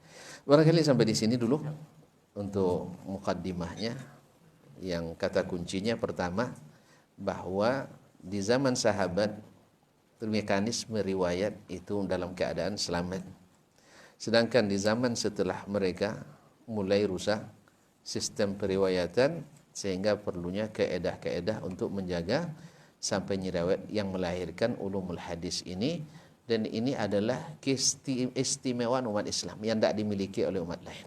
Barangkali sampai di sini dulu untuk mukaddimahnya. Yang kata kuncinya pertama bahwa di zaman sahabat mekanisme riwayat itu dalam keadaan selamat. Sedangkan di zaman setelah mereka mulai rusak sistem periwayatan sehingga perlunya kaedah-kaedah untuk menjaga sampai riwayat yang melahirkan ulumul hadis ini. Dan ini adalah keistimewaan umat Islam yang tidak dimiliki oleh umat lain.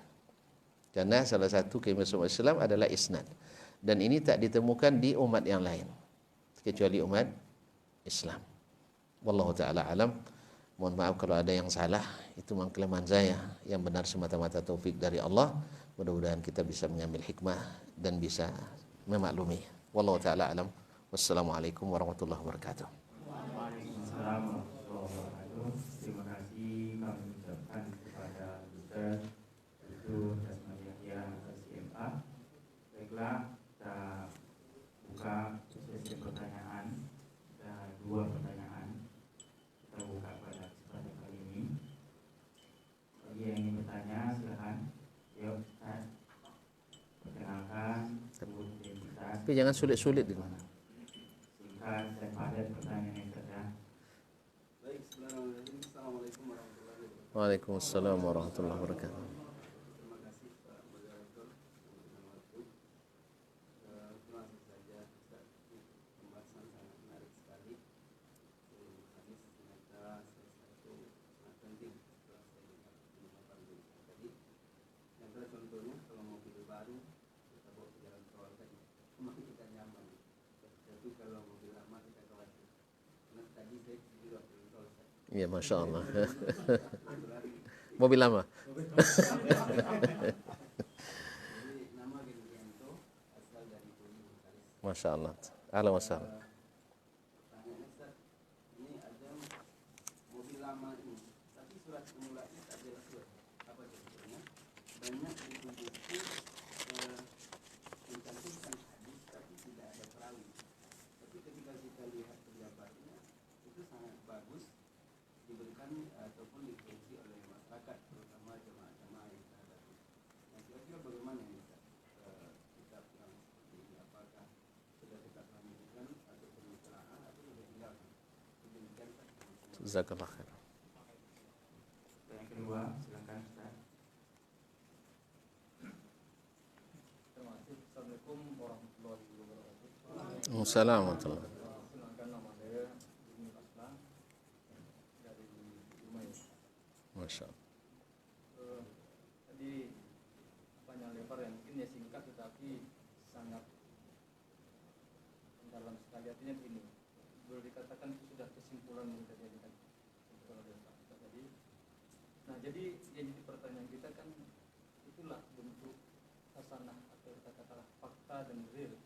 Karena salah satu keistimewaan umat Islam adalah isnad. Dan ini tak ditemukan di umat yang lain kecuali umat Islam. Wallahu ta'ala alam. Mohon maaf kalau ada yang salah, itu memang kelemahan saya. Yang benar semata-mata taufik dari Allah. Mudah-mudahan kita bisa mengambil hikmah dan bisa memaklumi. Wallahu ta'ala alam. Wassalamualaikum warahmatullahi wabarakatuh. Waalaikumsalam warahmatullahi wabarakatuh. Terima kasih kami ucapkan kepada Ustaz itu Dasman Yahya SMA. Baiklah, kita buka sesi pertanyaan. Ada 2 pertanyaan. Kita buka pada kesempatan kali ini. Bagi yang ingin bertanya, silakan. Yuk, Ustaz. Perkenalkan, sebut identitas. Tapi jangan sulit-sulit gitu. Singkat dan padat pertanyaan yang ada. Baik, Assalamualaikum warahmatullahi wabarakatuh. Waalaikumsalam warahmatullahi wabarakatuh. Terima kasih Pak Moderator untuk waktu. Langsung saja Ustaz, pembahasan sangat menarik sekali. Hadis ternyata salah satu sangat penting setelah saya dengar pemaparan Ustaz tadi. Yang contohnya kalau mobil baru kita bawa ke jalan tol tadi, semakin kita nyaman. Tapi kalau mobil lama kita khawatir tadi saya di luar tol. Iya, masya Allah. Mobil lama. Jadi nama Gerianto asal dari Bumi Bengkalis. Masya Allah. Ahlan wa sahlan. Pertanyaannya Ustaz, ini ada mobil lama ini, tapi surat pengulangan tak jelas surat apa sebetulnya. Banyak buku-buku mencantumkan hadis tapi tidak ada perawi. Tapi ketika kita lihat penjabarnya itu sangat bagus diberikan ataupun dikonsumsi oleh masyarakat, terutama jemaah-jemaah yang terhadap. Nah, kira-kira bagaimana ini Ustaz? Kita kurang seperti ini, apakah sudah kita lanjutkan ataupun ditelaah atau sudah tinggalkan? Demikian Ustaz. Jazakallah khair. Yang kedua, silakan Ustaz. Terima kasih. Assalamualaikum warahmatullahi wabarakatuh. Assalamualaikum. Perkenalkan, nama saya Bumi Aslan dari Dumai. Masya Allah. Tadi panjang lebar yang mungkin ya singkat tetapi sangat dalam sekali. Artinya begini, boleh dikatakan itu sudah kesimpulan yang tadi kan kesimpulan oleh Pak Ustaz tadi. Nah, jadi yang jadi pertanyaan kita kan itulah bentuk hasanah atau katakanlah fakta dan real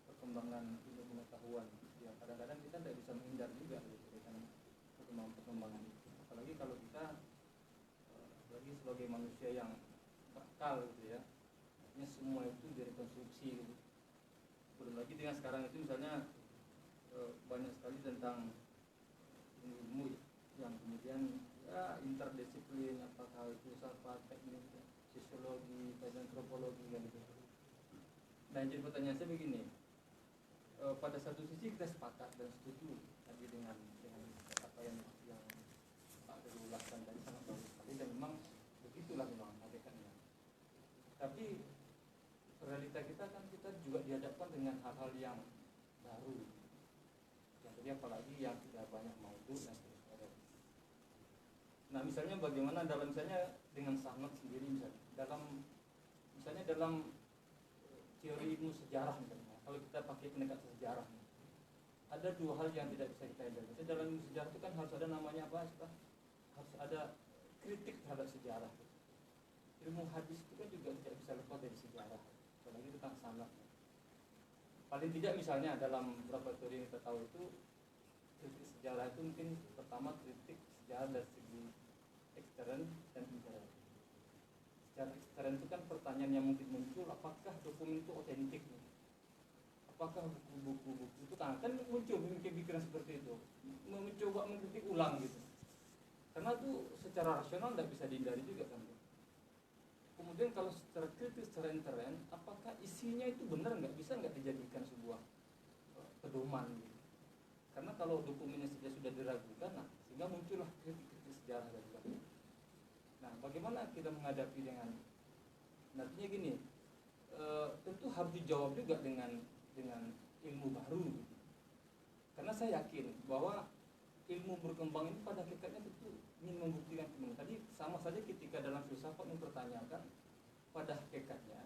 perkembangan ilmu pengetahuan. Ya kadang-kadang kita tidak bisa menghindar juga dengan perkembangan itu. Apalagi kalau kita lagi sebagai manusia yang bakal gitu ya, artinya semua itu direkonstruksi gitu. Belum lagi dengan sekarang itu misalnya banyak sekali tentang ilmu yang kemudian ya interdisiplin, apakah itu filsafat, teknik, sosiologi, antropologi kan gitu. Dan jadi pertanyaan saya begini, pada satu sisi kita sepakat dan setuju tadi dengan apa yang Pak Teguh ulaskan tadi sangat bagus sekali dan memang begitulah memang hakikatnya. Tapi realita kita kan kita juga dihadapkan dengan hal-hal yang baru, yang tadi apalagi yang tidak banyak maudhu dan sebagainya. Nah misalnya bagaimana dalam misalnya dengan sanad sendiri misalnya dalam teori ilmu sejarah misalnya, kalau kita pakai pendekatan sejarah, ada dua hal yang tidak bisa kita hindari. Misalnya dalam ilmu sejarah itu kan harus ada namanya apa? Harus ada kritik terhadap sejarah. Ilmu hadis itu kan juga tidak bisa lepas dari sejarah, apalagi tentang sanad. Paling tidak misalnya dalam beberapa teori yang kita tahu itu kritik sejarah itu mungkin pertama kritik sejarah dari segi ekstern dan intern. Secara ekstern itu kan pertanyaan yang mungkin muncul, apakah dokumen itu otentik? Apakah buku-buku itu kan muncul pemikiran seperti itu, mencoba mengkritik ulang gitu. Karena itu secara rasional tidak bisa dihindari juga kan. Kemudian kalau secara kritis, secara intern, apakah isinya itu benar bisa nggak dijadikan sebuah pedoman gitu. Karena kalau dokumennya sudah diragukan, nah sehingga muncullah kritik sejarah dari itu. Nah, bagaimana kita menghadapi dengan nantinya gini? Tentu harus dijawab juga dengan ilmu baru. Gitu. Karena saya yakin bahwa ilmu berkembang ini pada hakikatnya tentu ingin membuktikan kebenaran. Tadi sama saja ketika dalam filsafat mempertanyakan pada hakikatnya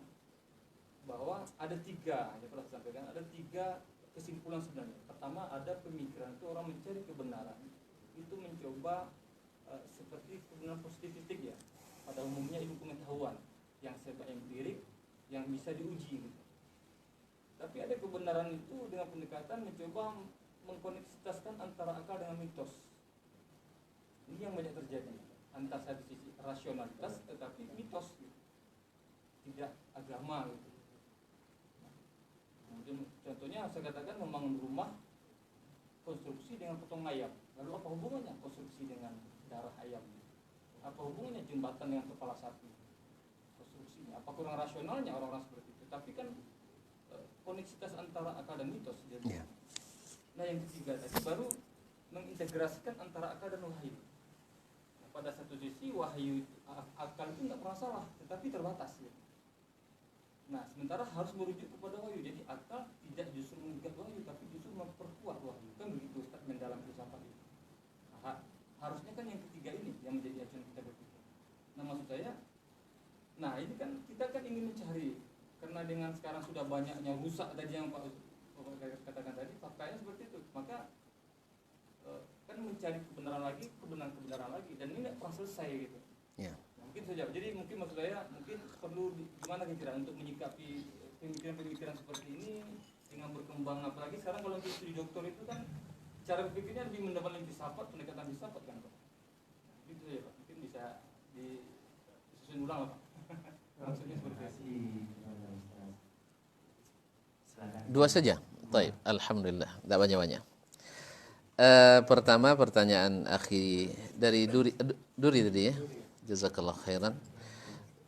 bahwa ada tiga, yang pernah saya sampaikan, ada tiga kesimpulan sebenarnya. Pertama, ada pemikiran itu orang mencari kebenaran itu mencoba seperti kebenaran positivistik ya, pada umumnya ilmu pengetahuan yang serba empirik yang bisa diuji gitu. Tapi ada kebenaran itu dengan pendekatan mencoba mengkoneksitaskan antara akal dengan mitos. Ini yang banyak terjadi antara satu sisi rasionalitas tetapi mitos gitu. Tidak agama gitu. Kemudian contohnya saya katakan membangun rumah konstruksi dengan potong ayam. Lalu apa hubungannya konstruksi dengan darah ayam? Apa hubungannya jembatan dengan kepala sapi? Konstruksinya apa kurang rasionalnya orang-orang seperti itu? Tapi kan koneksitas antara akal dan mitos jadi. Nah yang ketiga tadi baru mengintegrasikan antara akal dan wahyu. Nah, pada satu sisi wahyu akal itu nggak pernah salah, tetapi terbatas. Ya. Nah sementara harus merujuk kepada wahyu. Jadi akal tidak justru menggugat wahyu, tapi justru memperkuat wahyu. Kan begitu statement dalam filsafat itu. Nah, harusnya kan yang ketiga ini yang menjadi acuan kita berpikir. Nah maksud saya, nah ini kan kita kan ingin mencari karena dengan sekarang sudah banyaknya rusak tadi yang Pak katakan tadi, faktanya seperti itu. Maka kan mencari kebenaran lagi, kebenaran lagi, dan ini nggak pernah selesai gitu. Ya. Mungkin saja. Jadi mungkin maksud saya mungkin perlu gimana kira untuk menyikapi pemikiran-pemikiran seperti ini dengan berkembang, apalagi sekarang kalau untuk studi doktor itu kan cara berpikirnya lebih mendapatkan filsafat, pendekatan filsafat kan Pak. Gitu ya Pak. Mungkin bisa disusun ulang lah Pak. Maksudnya seperti itu. Dua saja. Baik, alhamdulillah. Tidak banyak-banyak. Pertama pertanyaan akhi dari Duri tadi ya. Jazakallah khairan.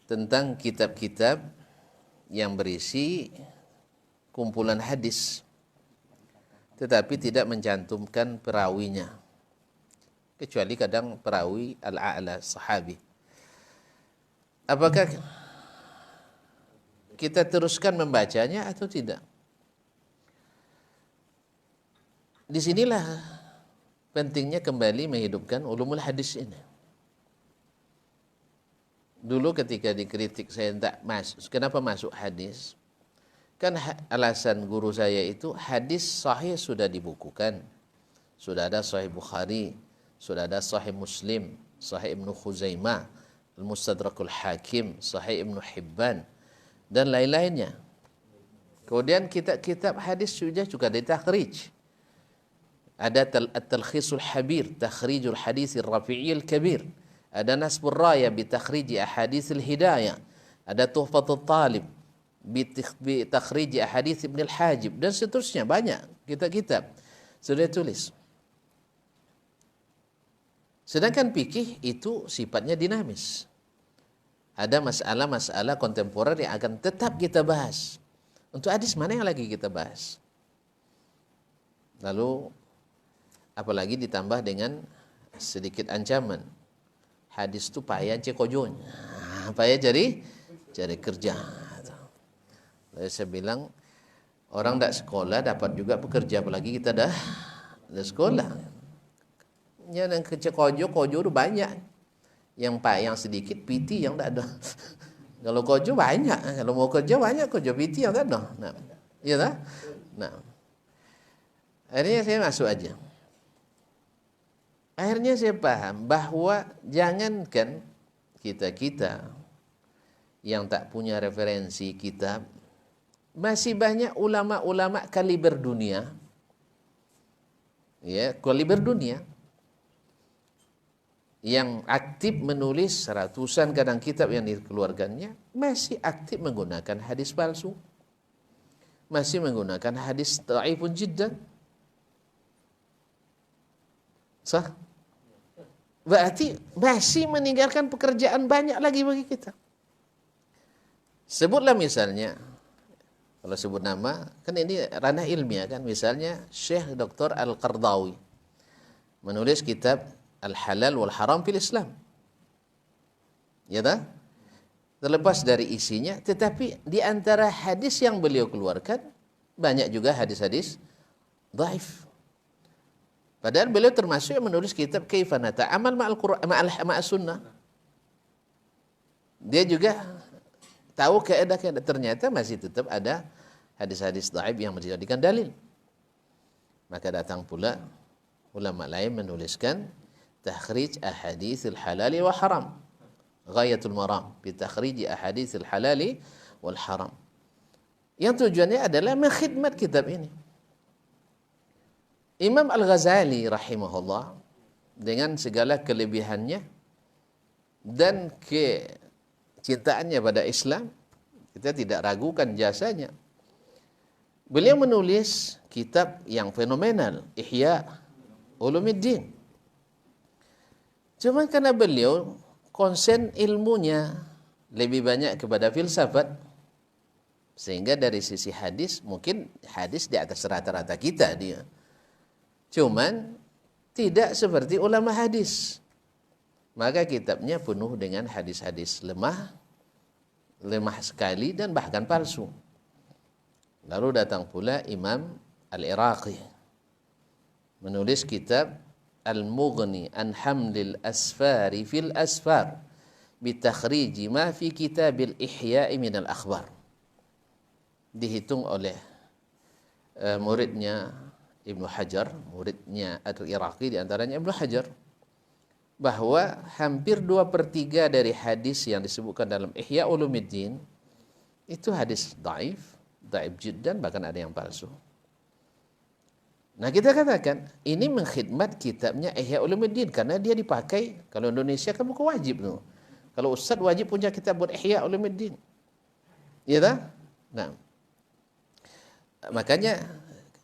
Tentang kitab-kitab yang berisi kumpulan hadis tetapi tidak mencantumkan perawinya. Kecuali kadang perawi al-a'la sahabi. Apakah kita teruskan membacanya atau tidak? Disinilah pentingnya kembali menghidupkan ulumul hadis ini. Dulu ketika dikritik saya tak masuk, kenapa masuk hadis? Kan alasan guru saya itu hadis sahih sudah dibukukan. Sudah ada Sahih Bukhari, sudah ada Sahih Muslim, Sahih Ibnu Khuzaimah, Al-Mustadrakul Hakim, Sahih Ibnu Hibban, dan lain-lainnya. Kemudian kitab-kitab hadis juga ditakhrij. Ada At-Talkhisul Habir, Takhrijul Hadithir Rafi'il Kabir. Ada Nasbur Raya bi takhriji Ahaditsil Hidayah. Ada Tuhfatul Talib bi takhriji Ahadits Ibn Al-Hajib, dan seterusnya banyak kitab-kitab sudah tulis. Sedangkan fikih itu sifatnya dinamis. Ada masalah-masalah kontemporer yang akan tetap kita bahas. Untuk hadis mana yang lagi kita bahas? Lalu apalagi ditambah dengan sedikit ancaman. Hadis itu payah cekojon. Payah cari kerja. Lalu saya bilang orang tidak sekolah dapat juga bekerja, apalagi kita dah sekolah. Yang cekojo itu banyak. Yang sedikit piti yang tidak ada. Kalau kojo banyak, kalau mau kerja banyak, kojo piti yang tidak ada. Nah, iya tak? Nah, akhirnya saya masuk aja. Akhirnya saya paham bahwa jangankan kita yang tak punya referensi kitab, masih banyak ulama-ulama kaliber dunia, ya, kaliber dunia, yang aktif menulis ratusan kadang kitab yang dikeluarkannya, masih aktif menggunakan hadis palsu, masih menggunakan hadis dhaifun jiddan. Sah? Berarti masih meninggalkan pekerjaan banyak lagi bagi kita. Sebutlah misalnya, kalau sebut nama, kan ini ranah ilmiah kan, misalnya Syekh Dr. Al-Qardawi menulis kitab Al-Halal wal Haram fil Islam. Ya tak? Terlepas dari isinya, tetapi di antara hadis yang beliau keluarkan, banyak juga hadis-hadis dhaif. Padahal beliau termasuk yang menulis kitab Kaifa Nata'amal ma'al Qur'an ma'as Sunnah. Dia juga tahu keadaan, ternyata masih tetap ada hadis-hadis dhaif yang menjadikan dalil. Maka datang pula ulama lain menuliskan takhrij ahaditsil halali wa haram. Ghayatul maram bi takhrij ahaditsil halali wal haram. Yang tujuannya adalah mengkhidmat kitab ini. Imam Al-Ghazali rahimahullah dengan segala kelebihannya dan kecintaannya pada Islam, kita tidak ragukan jasanya. Beliau menulis kitab yang fenomenal, Ihya Ulumuddin. Cuma karena beliau konsen ilmunya lebih banyak kepada filsafat, sehingga dari sisi hadis, mungkin hadis di atas rata-rata kita dia. Cuman tidak seperti ulama hadis. Maka kitabnya penuh dengan hadis-hadis lemah sekali dan bahkan palsu. Lalu datang pula Imam Al-Iraqi menulis kitab Al-Mughni an Hamlil Asfari fil Asfar bi takhriji ma fi kitabil Ihya'i min al-akhbar. Dihitung oleh muridnya Ibnu Hajar, muridnya Al-Iraqi di antaranya Ibnu Hajar, bahwa hampir 2/3 dari hadis yang disebutkan dalam Ihya Ulumuddin itu hadis dhaif jiddan, bahkan ada yang palsu. Nah, kita katakan ini mengkhidmat kitabnya Ihya Ulumuddin karena dia dipakai, kalau Indonesia kan buku wajib tuh. Kalau ustaz wajib punya kitab buat Ihya Ulumuddin. Ya tak? Nah, makanya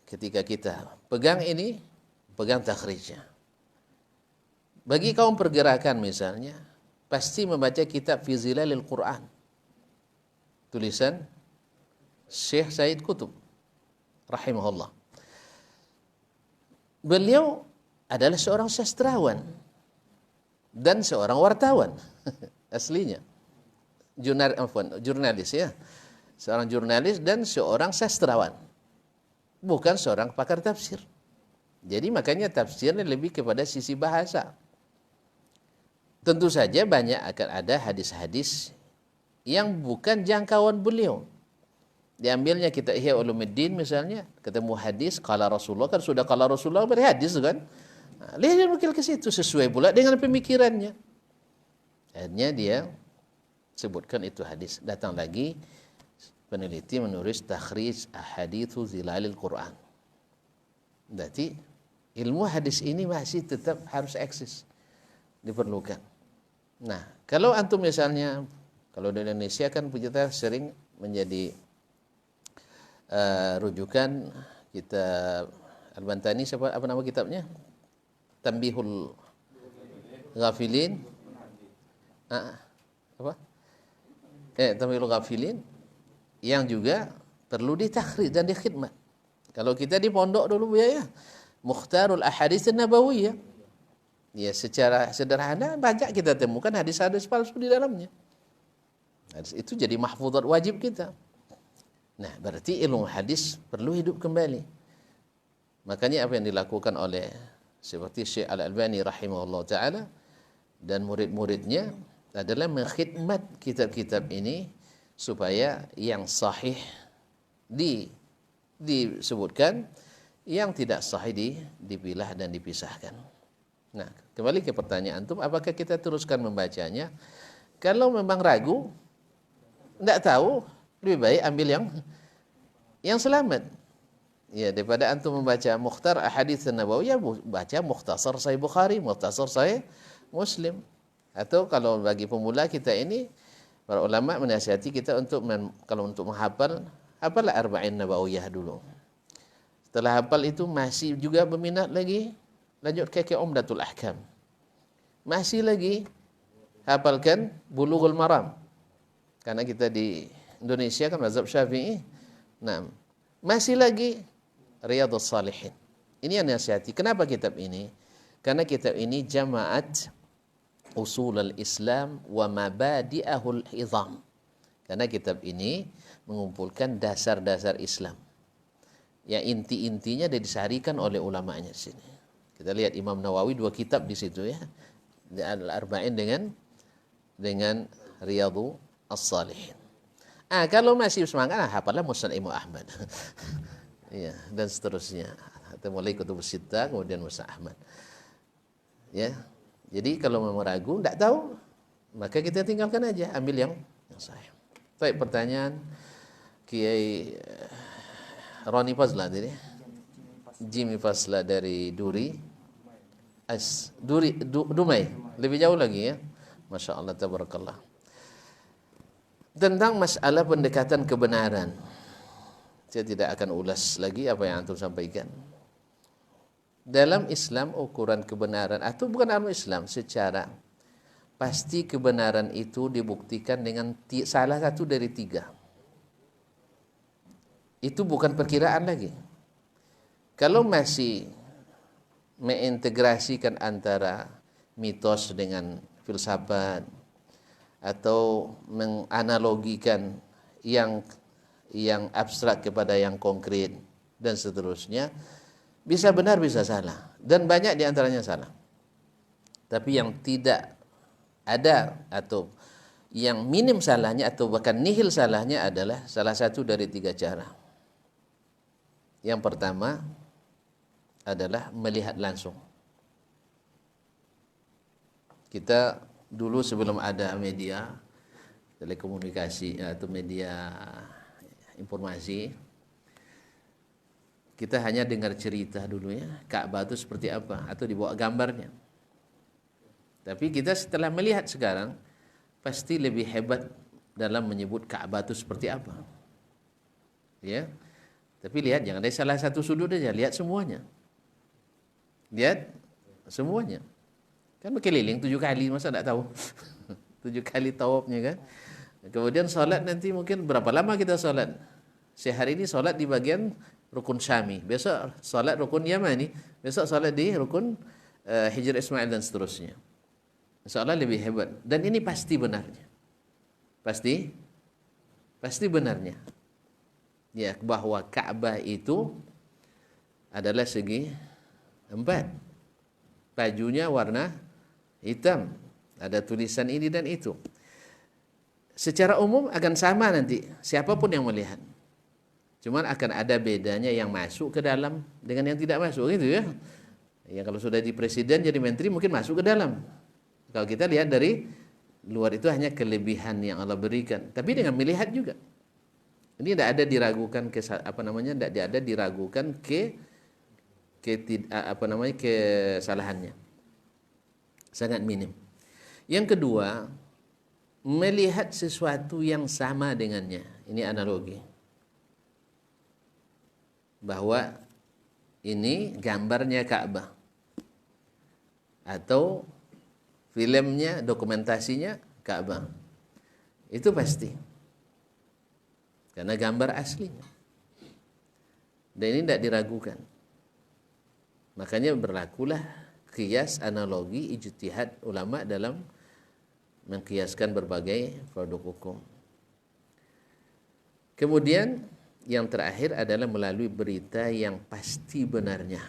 ketika kita pegang ini, pegang takhrijnya. Bagi kaum pergerakan misalnya, pasti membaca kitab Fi Zilalil Quran, tulisan Syekh Said Qutb rahimahullah. Beliau adalah seorang sastrawan dan seorang wartawan aslinya. Jurnalis ya. Seorang jurnalis dan seorang sastrawan. Bukan seorang pakar tafsir. Jadi makanya tafsirnya lebih kepada sisi bahasa. Tentu saja banyak akan ada hadis-hadis yang bukan jangkauan beliau. Diambilnya kita Ihya Ulumuddin misalnya, ketemu hadis qala Rasulullah, kan sudah qala Rasulullah berhadis kan. Nah, lihat mungkin ke situ sesuai pula dengan pemikirannya. Akhirnya dia sebutkan itu hadis. Datang lagi peneliti menulis takhrij ahaditsu zilalil Quran. Berarti ilmu hadis ini masih tetap harus eksis, diperlukan. Nah, kalau antum misalnya, kalau di Indonesia kan kita sering menjadi rujukan kitab Al-Bantani, apa nama kitabnya? Tanbihul Ghafilin. Tanbihul Ghafilin yang juga perlu ditakhrij dan dikhidmat. Kalau kita di pondok dulu ya, Mukhtarul Ahadits Nabawiyah. Ya, secara sederhana banyak kita temukan hadis-hadis palsu di dalamnya. Hadis itu jadi mahfuzat wajib kita. Nah, berarti ilmu hadis perlu hidup kembali. Makanya apa yang dilakukan oleh seperti Syekh Al-Albani rahimahullah ta'ala dan murid-muridnya adalah mengkhidmat kitab-kitab ini supaya yang sahih disebutkan, yang tidak sahih dipilah dan dipisahkan. Nah, kembali ke pertanyaan antum, apakah kita teruskan membacanya? Kalau memang ragu, tidak tahu, lebih baik ambil yang selamat. Ya, daripada antum membaca Mukhtar Ahadits Nabawiyah, baca Mukhtasar Sahih Bukhari, Mukhtasar Sahih Muslim. Atau kalau bagi pemula kita ini, para ulama menasihati kita kalau untuk menghafal, hafalah Arba'in Nabawiyah dulu. Setelah hafal itu masih juga berminat lagi, lanjut ke Umdatul Ahkam. Masih lagi hafalkan Bulughul Maram. Karena kita di Indonesia kan mazhab Syafi'i. Nah, masih lagi Riyadhus Shalihin. Ini yang nasihati. Kenapa kitab ini? Karena kitab ini jama'at usulul Islam wa mabadi'ahul izam. Karena kitab ini mengumpulkan dasar-dasar Islam. Yang inti-intinya disaharikan oleh ulamanya sini. Kita lihat Imam Nawawi 2 kitab di situ ya. Al-Arba'in dengan Riyadhus Shalihin. Kalau masih semangat, hafalah Musnad Imam Ahmad. Ya, dan seterusnya. Atau mulai Kutubus Sittah, kemudian Musnad Ahmad. Ya. Jadi kalau memang ragu, tidak tahu, maka kita tinggalkan aja, ambil yang sahih. Baik, pertanyaan Kiai Roni Fazla tadi. Jimmy Fazla dari Dumai. Lebih jauh lagi ya. Masya Allah, tabarakallah. Tentang masalah pendekatan kebenaran, saya tidak akan ulas lagi apa yang antum sampaikan. Dalam Islam ukuran kebenaran, atau bukan dalam Islam, secara pasti kebenaran itu dibuktikan dengan salah satu dari 3. Itu bukan perkiraan lagi. Kalau masih mengintegrasikan antara mitos dengan filsafat, atau menganalogikan yang abstrak kepada yang konkret dan seterusnya, bisa benar bisa salah, dan banyak di antaranya salah. Tapi yang tidak ada atau yang minim salahnya atau bahkan nihil salahnya adalah salah satu dari 3 cara. Yang pertama, adalah melihat langsung. Kita dulu sebelum ada media telekomunikasi atau media informasi, kita hanya dengar cerita dulu ya, Ka'bah itu seperti apa, atau dibawa gambarnya. Tapi kita setelah melihat sekarang, pasti lebih hebat dalam menyebut Ka'bah itu seperti apa. Ya. Tapi lihat, jangan dari salah satu sudut aja, lihat semuanya. Lihat semuanya. Kan berkeliling 7 kali, masa tak tahu? 7 kali tawafnya kan. Kemudian solat nanti mungkin berapa lama kita solat? Sehari ini solat di bagian rukun Syami, besok solat rukun Yamani, besok solat di rukun Hijr Ismail dan seterusnya. Seolah lebih hebat. Dan ini pasti benarnya. Pasti benarnya. Ya, bahwa Ka'bah itu adalah segi 4. Bajunya warna hitam. Ada tulisan ini dan itu. Secara umum akan sama nanti, siapapun yang melihat. Cuman akan ada bedanya yang masuk ke dalam dengan yang tidak masuk, gitu ya. Ya kalau sudah di presiden jadi menteri mungkin masuk ke dalam. Kalau kita lihat dari luar itu hanya kelebihan yang Allah berikan. Tapi dengan melihat juga. Ini tidak ada diragukan tidak ada diragukan kesalahannya. Sangat minim. Yang kedua, melihat sesuatu yang sama dengannya. Ini analogi. Bahwa ini gambarnya Ka'bah. Atau filmnya, dokumentasinya Ka'bah. Itu pasti. Karena gambar aslinya. Dan ini tidak diragukan. Makanya berlakulah qiyas, analogi, ijtihad ulama dalam mengkiaskan berbagai produk hukum. Kemudian yang terakhir adalah melalui berita yang pasti benarnya.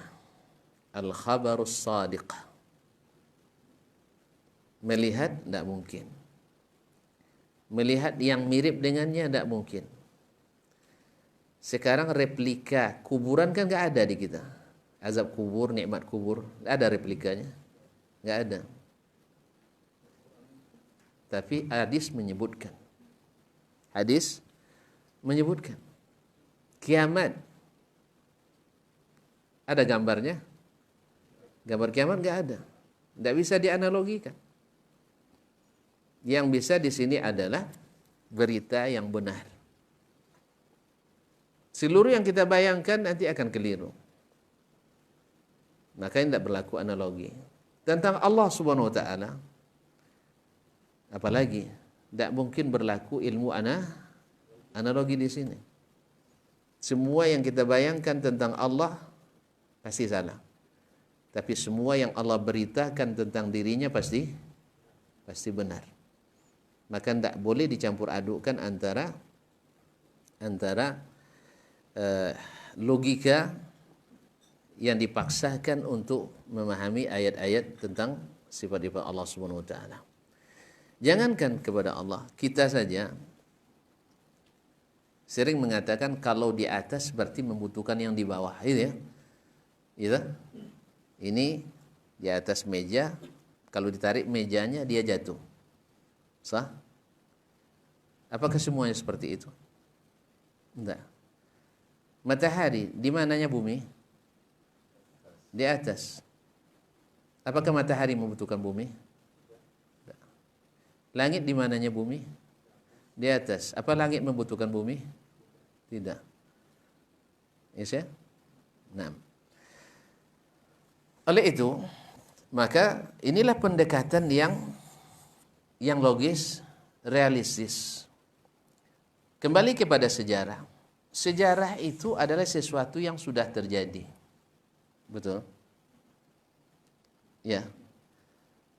Al-khabarus sadiq. Melihat tidak mungkin. Melihat yang mirip dengannya tidak mungkin. Sekarang replika kuburan kan nggak ada di kita. Azab kubur, nikmat kubur, nggak ada replikanya, nggak ada. Tapi hadis menyebutkan. Hadis menyebutkan. Kiamat. Ada gambarnya? Gambar kiamat nggak ada. Nggak bisa dianalogikan. Yang bisa di sini adalah berita yang benar. Seluruh yang kita bayangkan nanti akan keliru. Makanya tidak berlaku analogi. Tentang Allah Subhanahu wa taala, apalagi tidak mungkin berlaku ilmu analogi di sini. Semua yang kita bayangkan tentang Allah pasti salah. Tapi semua yang Allah beritakan tentang dirinya pasti benar. Maka tidak boleh dicampur adukkan antara logika yang dipaksakan untuk memahami ayat-ayat tentang sifat-sifat Allah Subhanahu wa taala. Jangankan kepada Allah, kita saja sering mengatakan kalau di atas berarti membutuhkan yang di bawah, gitu ya. Gitu. Ini di atas meja, kalau ditarik mejanya dia jatuh. Sah? Apakah semuanya seperti itu? Enggak. Matahari, di mananya bumi? Di atas. Apakah matahari membutuhkan bumi? Enggak. Langit di mananya bumi? Di atas. Apa langit membutuhkan bumi? Tidak. Yes, ya? Nah. Oleh itu, maka inilah pendekatan yang logis, realistis. Kembali kepada sejarah. Sejarah itu adalah sesuatu yang sudah terjadi. Betul? Ya.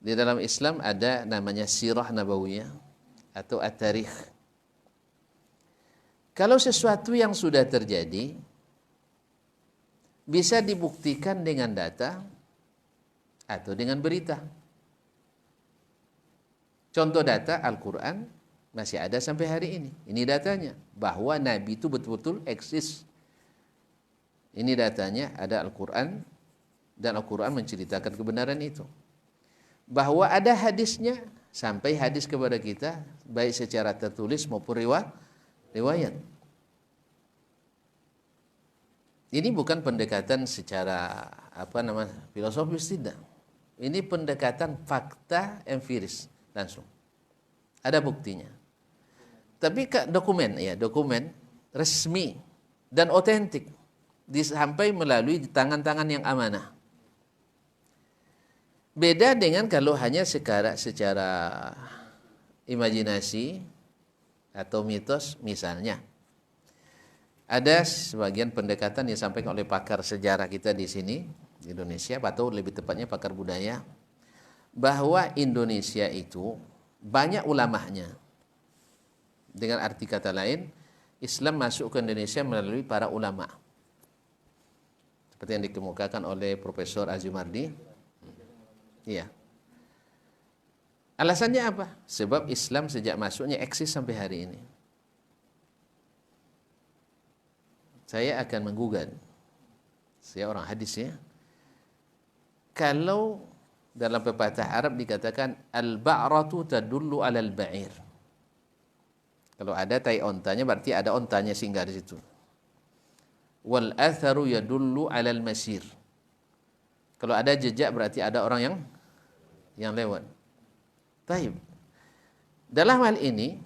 Di dalam Islam ada namanya sirah nabawiyah atau at-tarikh. Kalau sesuatu yang sudah terjadi bisa dibuktikan dengan data atau dengan berita. Contoh data Al-Quran masih ada sampai hari ini. Ini datanya. Bahwa Nabi itu betul-betul eksis. Ini datanya ada Al-Quran Dan Al-Quran menceritakan kebenaran itu. Bahwa ada hadisnya, sampai hadis kepada kita, baik secara tertulis maupun riwayat. Ini bukan pendekatan secara filosofis, tidak. Ini pendekatan fakta empiris langsung. Ada buktinya. Tapi dokumen resmi dan otentik sampai melalui tangan-tangan yang amanah. Beda dengan kalau hanya secara imajinasi atau mitos misalnya. Ada sebagian pendekatan yang disampaikan oleh pakar sejarah kita di sini, di Indonesia, atau lebih tepatnya pakar budaya, bahwa Indonesia itu banyak ulamanya. Dengan arti kata lain, Islam masuk ke Indonesia melalui para ulama. Seperti yang dikemukakan oleh Profesor Azumardi. Iya. Alasannya apa? Sebab Islam sejak masuknya eksis sampai hari ini. Saya akan menggugat. Saya orang hadis ya. Kalau dalam pepatah Arab dikatakan al-ba'ratu tadullu 'alal ba'ir. Kalau ada tai ontanya berarti ada ontanya singgah di situ. Wal atharu yadullu 'alal masir. Kalau ada jejak berarti ada orang yang lewat. Baik. Dalam hal ini,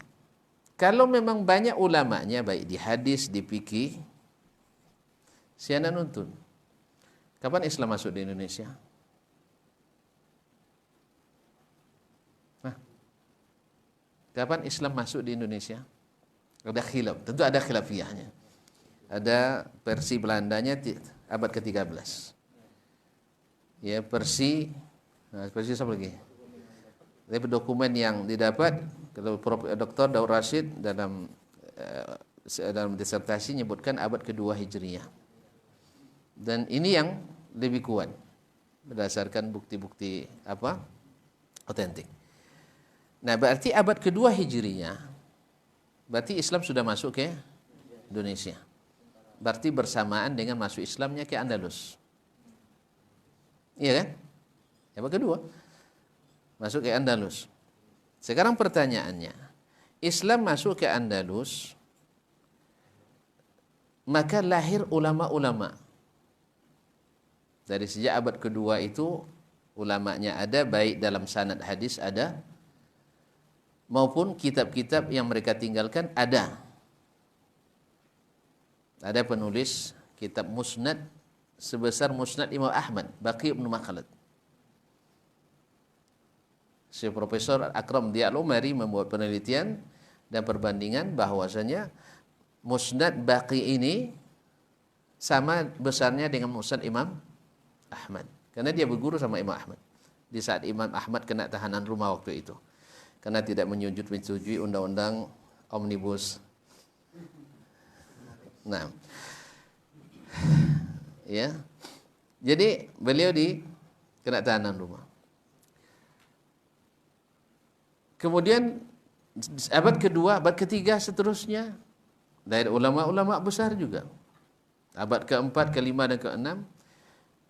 kalau memang banyak ulamanya baik di hadis, di fikih, saya nuntun. Kapan Islam masuk di Indonesia? Kapan Islam masuk di Indonesia? Ada khilaf, tentu ada khilafiyahnya. Ada versi Belandanya abad ke-13. Ya, versi apa lagi? Tapi dokumen yang didapat, kalau Dr. Daud Rashid dalam disertasi menyebutkan abad kedua Hijriyah. Dan ini yang lebih kuat berdasarkan bukti-bukti otentik. Nah, berarti abad kedua Hijriyah, berarti Islam sudah masuk ke Indonesia. Berarti bersamaan dengan masuk Islamnya ke Andalus. Iya kan? Abad kedua masuk ke Andalus. Sekarang pertanyaannya, Islam masuk ke Andalus, maka lahir ulama-ulama. Dari sejak abad kedua itu ulamanya ada, baik dalam sanad hadis ada, maupun kitab-kitab yang mereka tinggalkan ada. Ada penulis kitab Musnad sebesar Musnad Imam Ahmad, Baqi ibn Makhlad. Si Profesor Akram Dia Al-Umari membuat penelitian dan perbandingan bahwasanya Musnad Baqi ini sama besarnya dengan Musnad Imam Ahmad. Karena dia berguru sama Imam Ahmad. Di saat Imam Ahmad kena tahanan rumah waktu itu. Karena tidak menyetujui undang-undang Omnibus. Nah. Ya. Jadi beliau kena tahanan rumah. Kemudian abad kedua, abad ketiga seterusnya dari ulama-ulama besar juga. Abad keempat, kelima dan keenam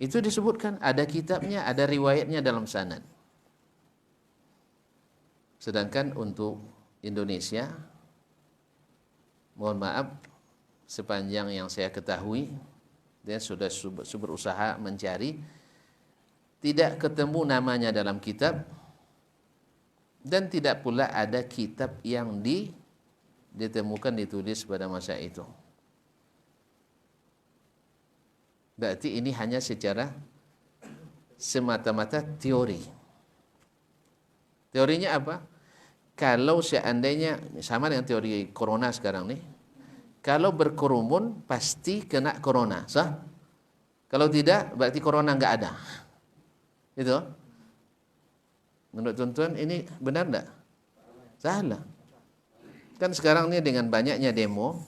itu disebutkan ada kitabnya, ada riwayatnya dalam sanad. Sedangkan untuk Indonesia, mohon maaf, sepanjang yang saya ketahui dan sudah berusaha mencari, tidak ketemu namanya dalam kitab, dan tidak pula ada kitab yang ditemukan ditulis pada masa itu. Berarti ini hanya secara semata-mata teori. Teorinya apa? Kalau seandainya sama dengan teori corona sekarang nih, kalau berkerumun pasti kena corona, sah? Kalau tidak berarti corona nggak ada. Itu. Menurut tuan-tuan ini benar enggak? Salah. Kan sekarang ini dengan banyaknya demo,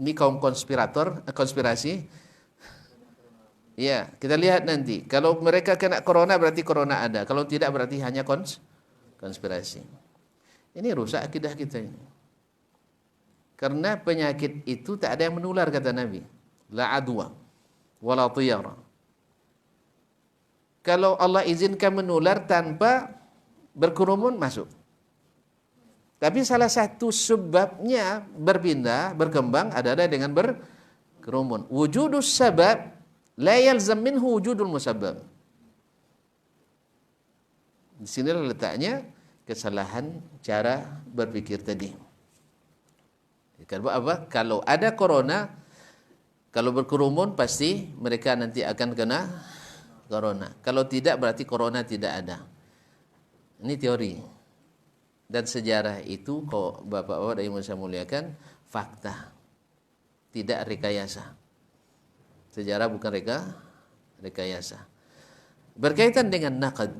ini kaum konspirasi. Ya, kita lihat nanti. Kalau mereka kena corona berarti corona ada. Kalau tidak berarti hanya konspirasi. Ini rusak akidah kita ini. Karena penyakit itu tak ada yang menular kata Nabi. La adwa wala tiyara. Kalau Allah izinkan menular tanpa berkerumun, masuk. Tapi salah satu sebabnya berpindah, berkembang adalah dengan berkerumun. Wujudus sabab la yalzam minhu wujudul musabbab. Di sinilah letaknya kesalahan cara berpikir tadi. Kenapa? Apa? Kalau ada corona, kalau berkerumun pasti mereka nanti akan kena corona. Kalau tidak berarti corona tidak ada. Ini teori. Dan sejarah itu kok Bapak-bapak yang saya muliakan, fakta. Tidak rekayasa. Sejarah bukan rekayasa. Berkaitan dengan naqd,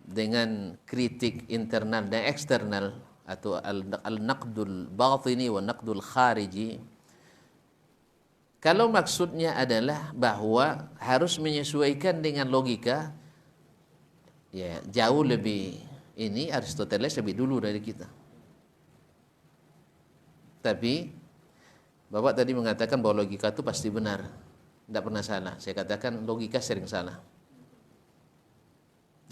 dengan kritik internal dan eksternal, atau al-naqdul batini wa naqdul khariji. Kalau maksudnya adalah bahwa harus menyesuaikan dengan logika, ya jauh lebih, ini Aristoteles lebih dulu dari kita. Tapi Bapak tadi mengatakan bahwa logika itu pasti benar, tidak pernah salah. Saya katakan logika sering salah.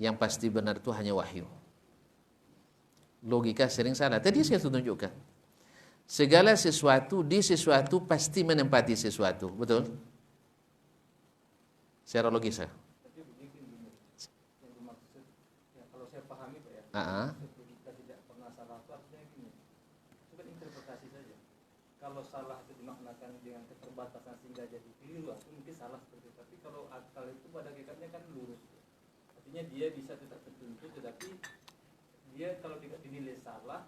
Yang pasti benar itu hanya wahyu. Logika sering salah. Tadi saya tunjukkan. Segala sesuatu di sesuatu pasti menempati sesuatu. Betul? Secara logis ya? Tapi begini, yang dimaksud, ya kalau saya pahami Pak ya, logika tidak pernah salah itu artinya gini, itu kan interpretasi saja. Kalau salah itu dimaknakan dengan keterbatasan sehingga jadi keliru, itu mungkin salah seperti itu. Tapi kalau akal itu pada hakikatnya kan lurus. Artinya dia bisa tetap tertuntut, tetapi dia kalau tidak dinilai salah,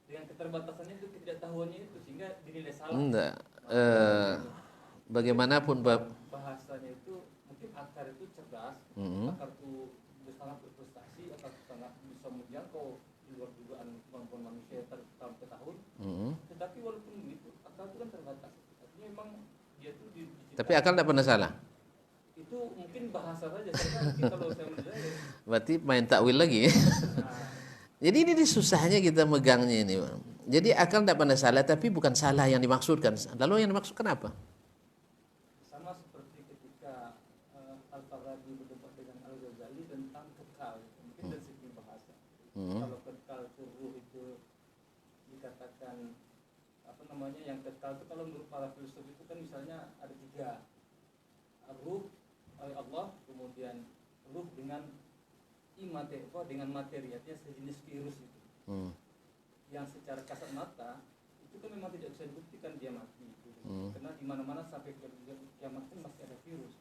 dengan keterbatasannya itu ketidaktahuannya itu sehingga dinilai salah. Enggak. Bagaimanapun Bahasanya itu mungkin akar itu cerdas, akar itu sangat berprestasi, akar itu sangat bisa menjangkau di luar dugaan kemampuan manusia tahun ke tahun. Tetapi walaupun begitu, akal itu kan terbatas. Artinya memang dia itu tapi akal tidak pernah salah. Itu mungkin bahasa saja. Mungkin kalau saya menilai. Berarti main takwil lagi. Jadi ini susahnya kita megangnya ini, Bang. Jadi akal tidak pernah salah, tapi bukan salah yang dimaksudkan. Lalu yang dimaksudkan apa? Sama seperti ketika Al-Farabi berdebat dengan Al-Ghazali tentang kekal, mungkin dari segi bahasa. Kalau kekal itu ruh itu dikatakan apa namanya, yang kekal itu kalau menurut para filsuf itu kan misalnya ada 3, ruh oleh Allah, kemudian ruh dengan dengan materi, artinya sejenis virus itu, yang secara kasat mata itu kan memang tidak bisa dibuktikan dia mati itu. Karena di mana-mana sampai ke kiamat kan masih ada virus.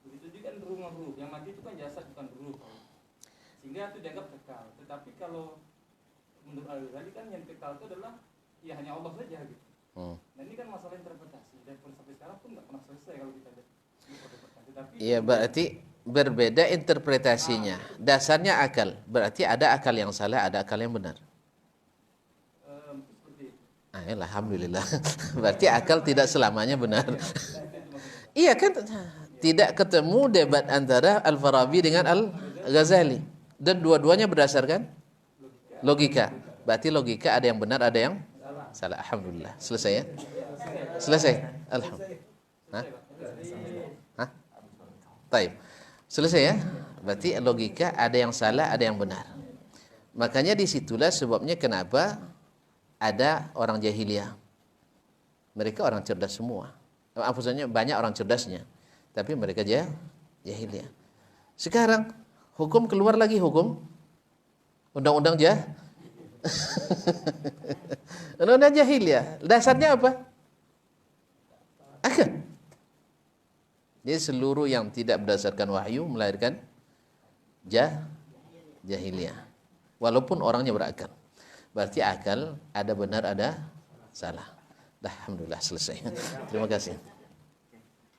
Begitu juga kan ruh yang mati itu kan jasad bukan ruh, sehingga itu dianggap kekal. Tetapi kalau menurut Al-Ghazali kan yang kekal itu adalah ya hanya Allah saja gitu. Nah ini kan masalah interpretasi, dan sampai sekarang pun nggak pernah selesai kalau kita lihat. Iya, berarti berbeda interpretasinya. Dasarnya akal. Berarti ada akal yang salah, ada akal yang benar. Alhamdulillah. Berarti akal tidak selamanya benar. Iya kan? Tidak ketemu debat antara Al-Farabi dengan Al-Ghazali. Dan dua-duanya berdasarkan logika. Berarti logika ada yang benar, ada yang salah. Alhamdulillah. Selesai ya? Selesai. Alhamdulillah. Taib. Selesai ya? Berarti logika ada yang salah, ada yang benar. Makanya disitulah sebabnya kenapa ada orang jahiliyah. Mereka orang cerdas semua. Maksudnya banyak orang cerdasnya, tapi mereka jahiliyah. Sekarang hukum keluar lagi, hukum undang-undang undang-undang jahiliyah. Dasarnya apa? Akal. Jadi seluruh yang tidak berdasarkan wahyu melahirkan jahiliyah. Walaupun orangnya berakal. Berarti akal ada benar, ada salah. Alhamdulillah selesai. Terima kasih.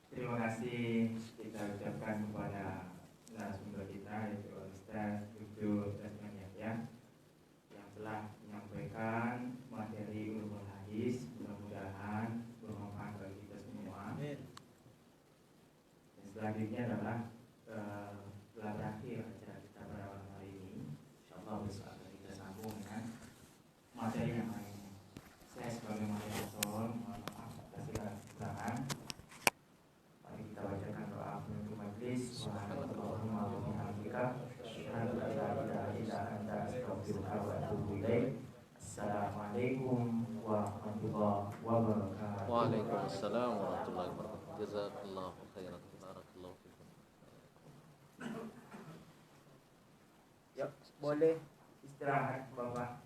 Terima kasih kita ucapkan kepada narasumber kita, yaitu Ustaz Jujur Dasman Yahya, yang telah menyampaikan materi ulumul hadis. Mudah-mudahan bermanfaat bagi kita semua. Selanjutnya adalah telah berakhir acara kita pada malam hari ini. Insyaallah besok akan kita sambung dengan materi yang lainnya. Saya sebagai moderator mohon maaf atas segala kekurangan. Mari kita bacakan doa penutup majelis. Assalamualaikum warahmatullahi wabarakatuh. Waalaikumsalam warahmatullahi wabarakatuh. Jazakallahu khairan. Barakallahu fikum. Yuk, boleh istirahat Bapak.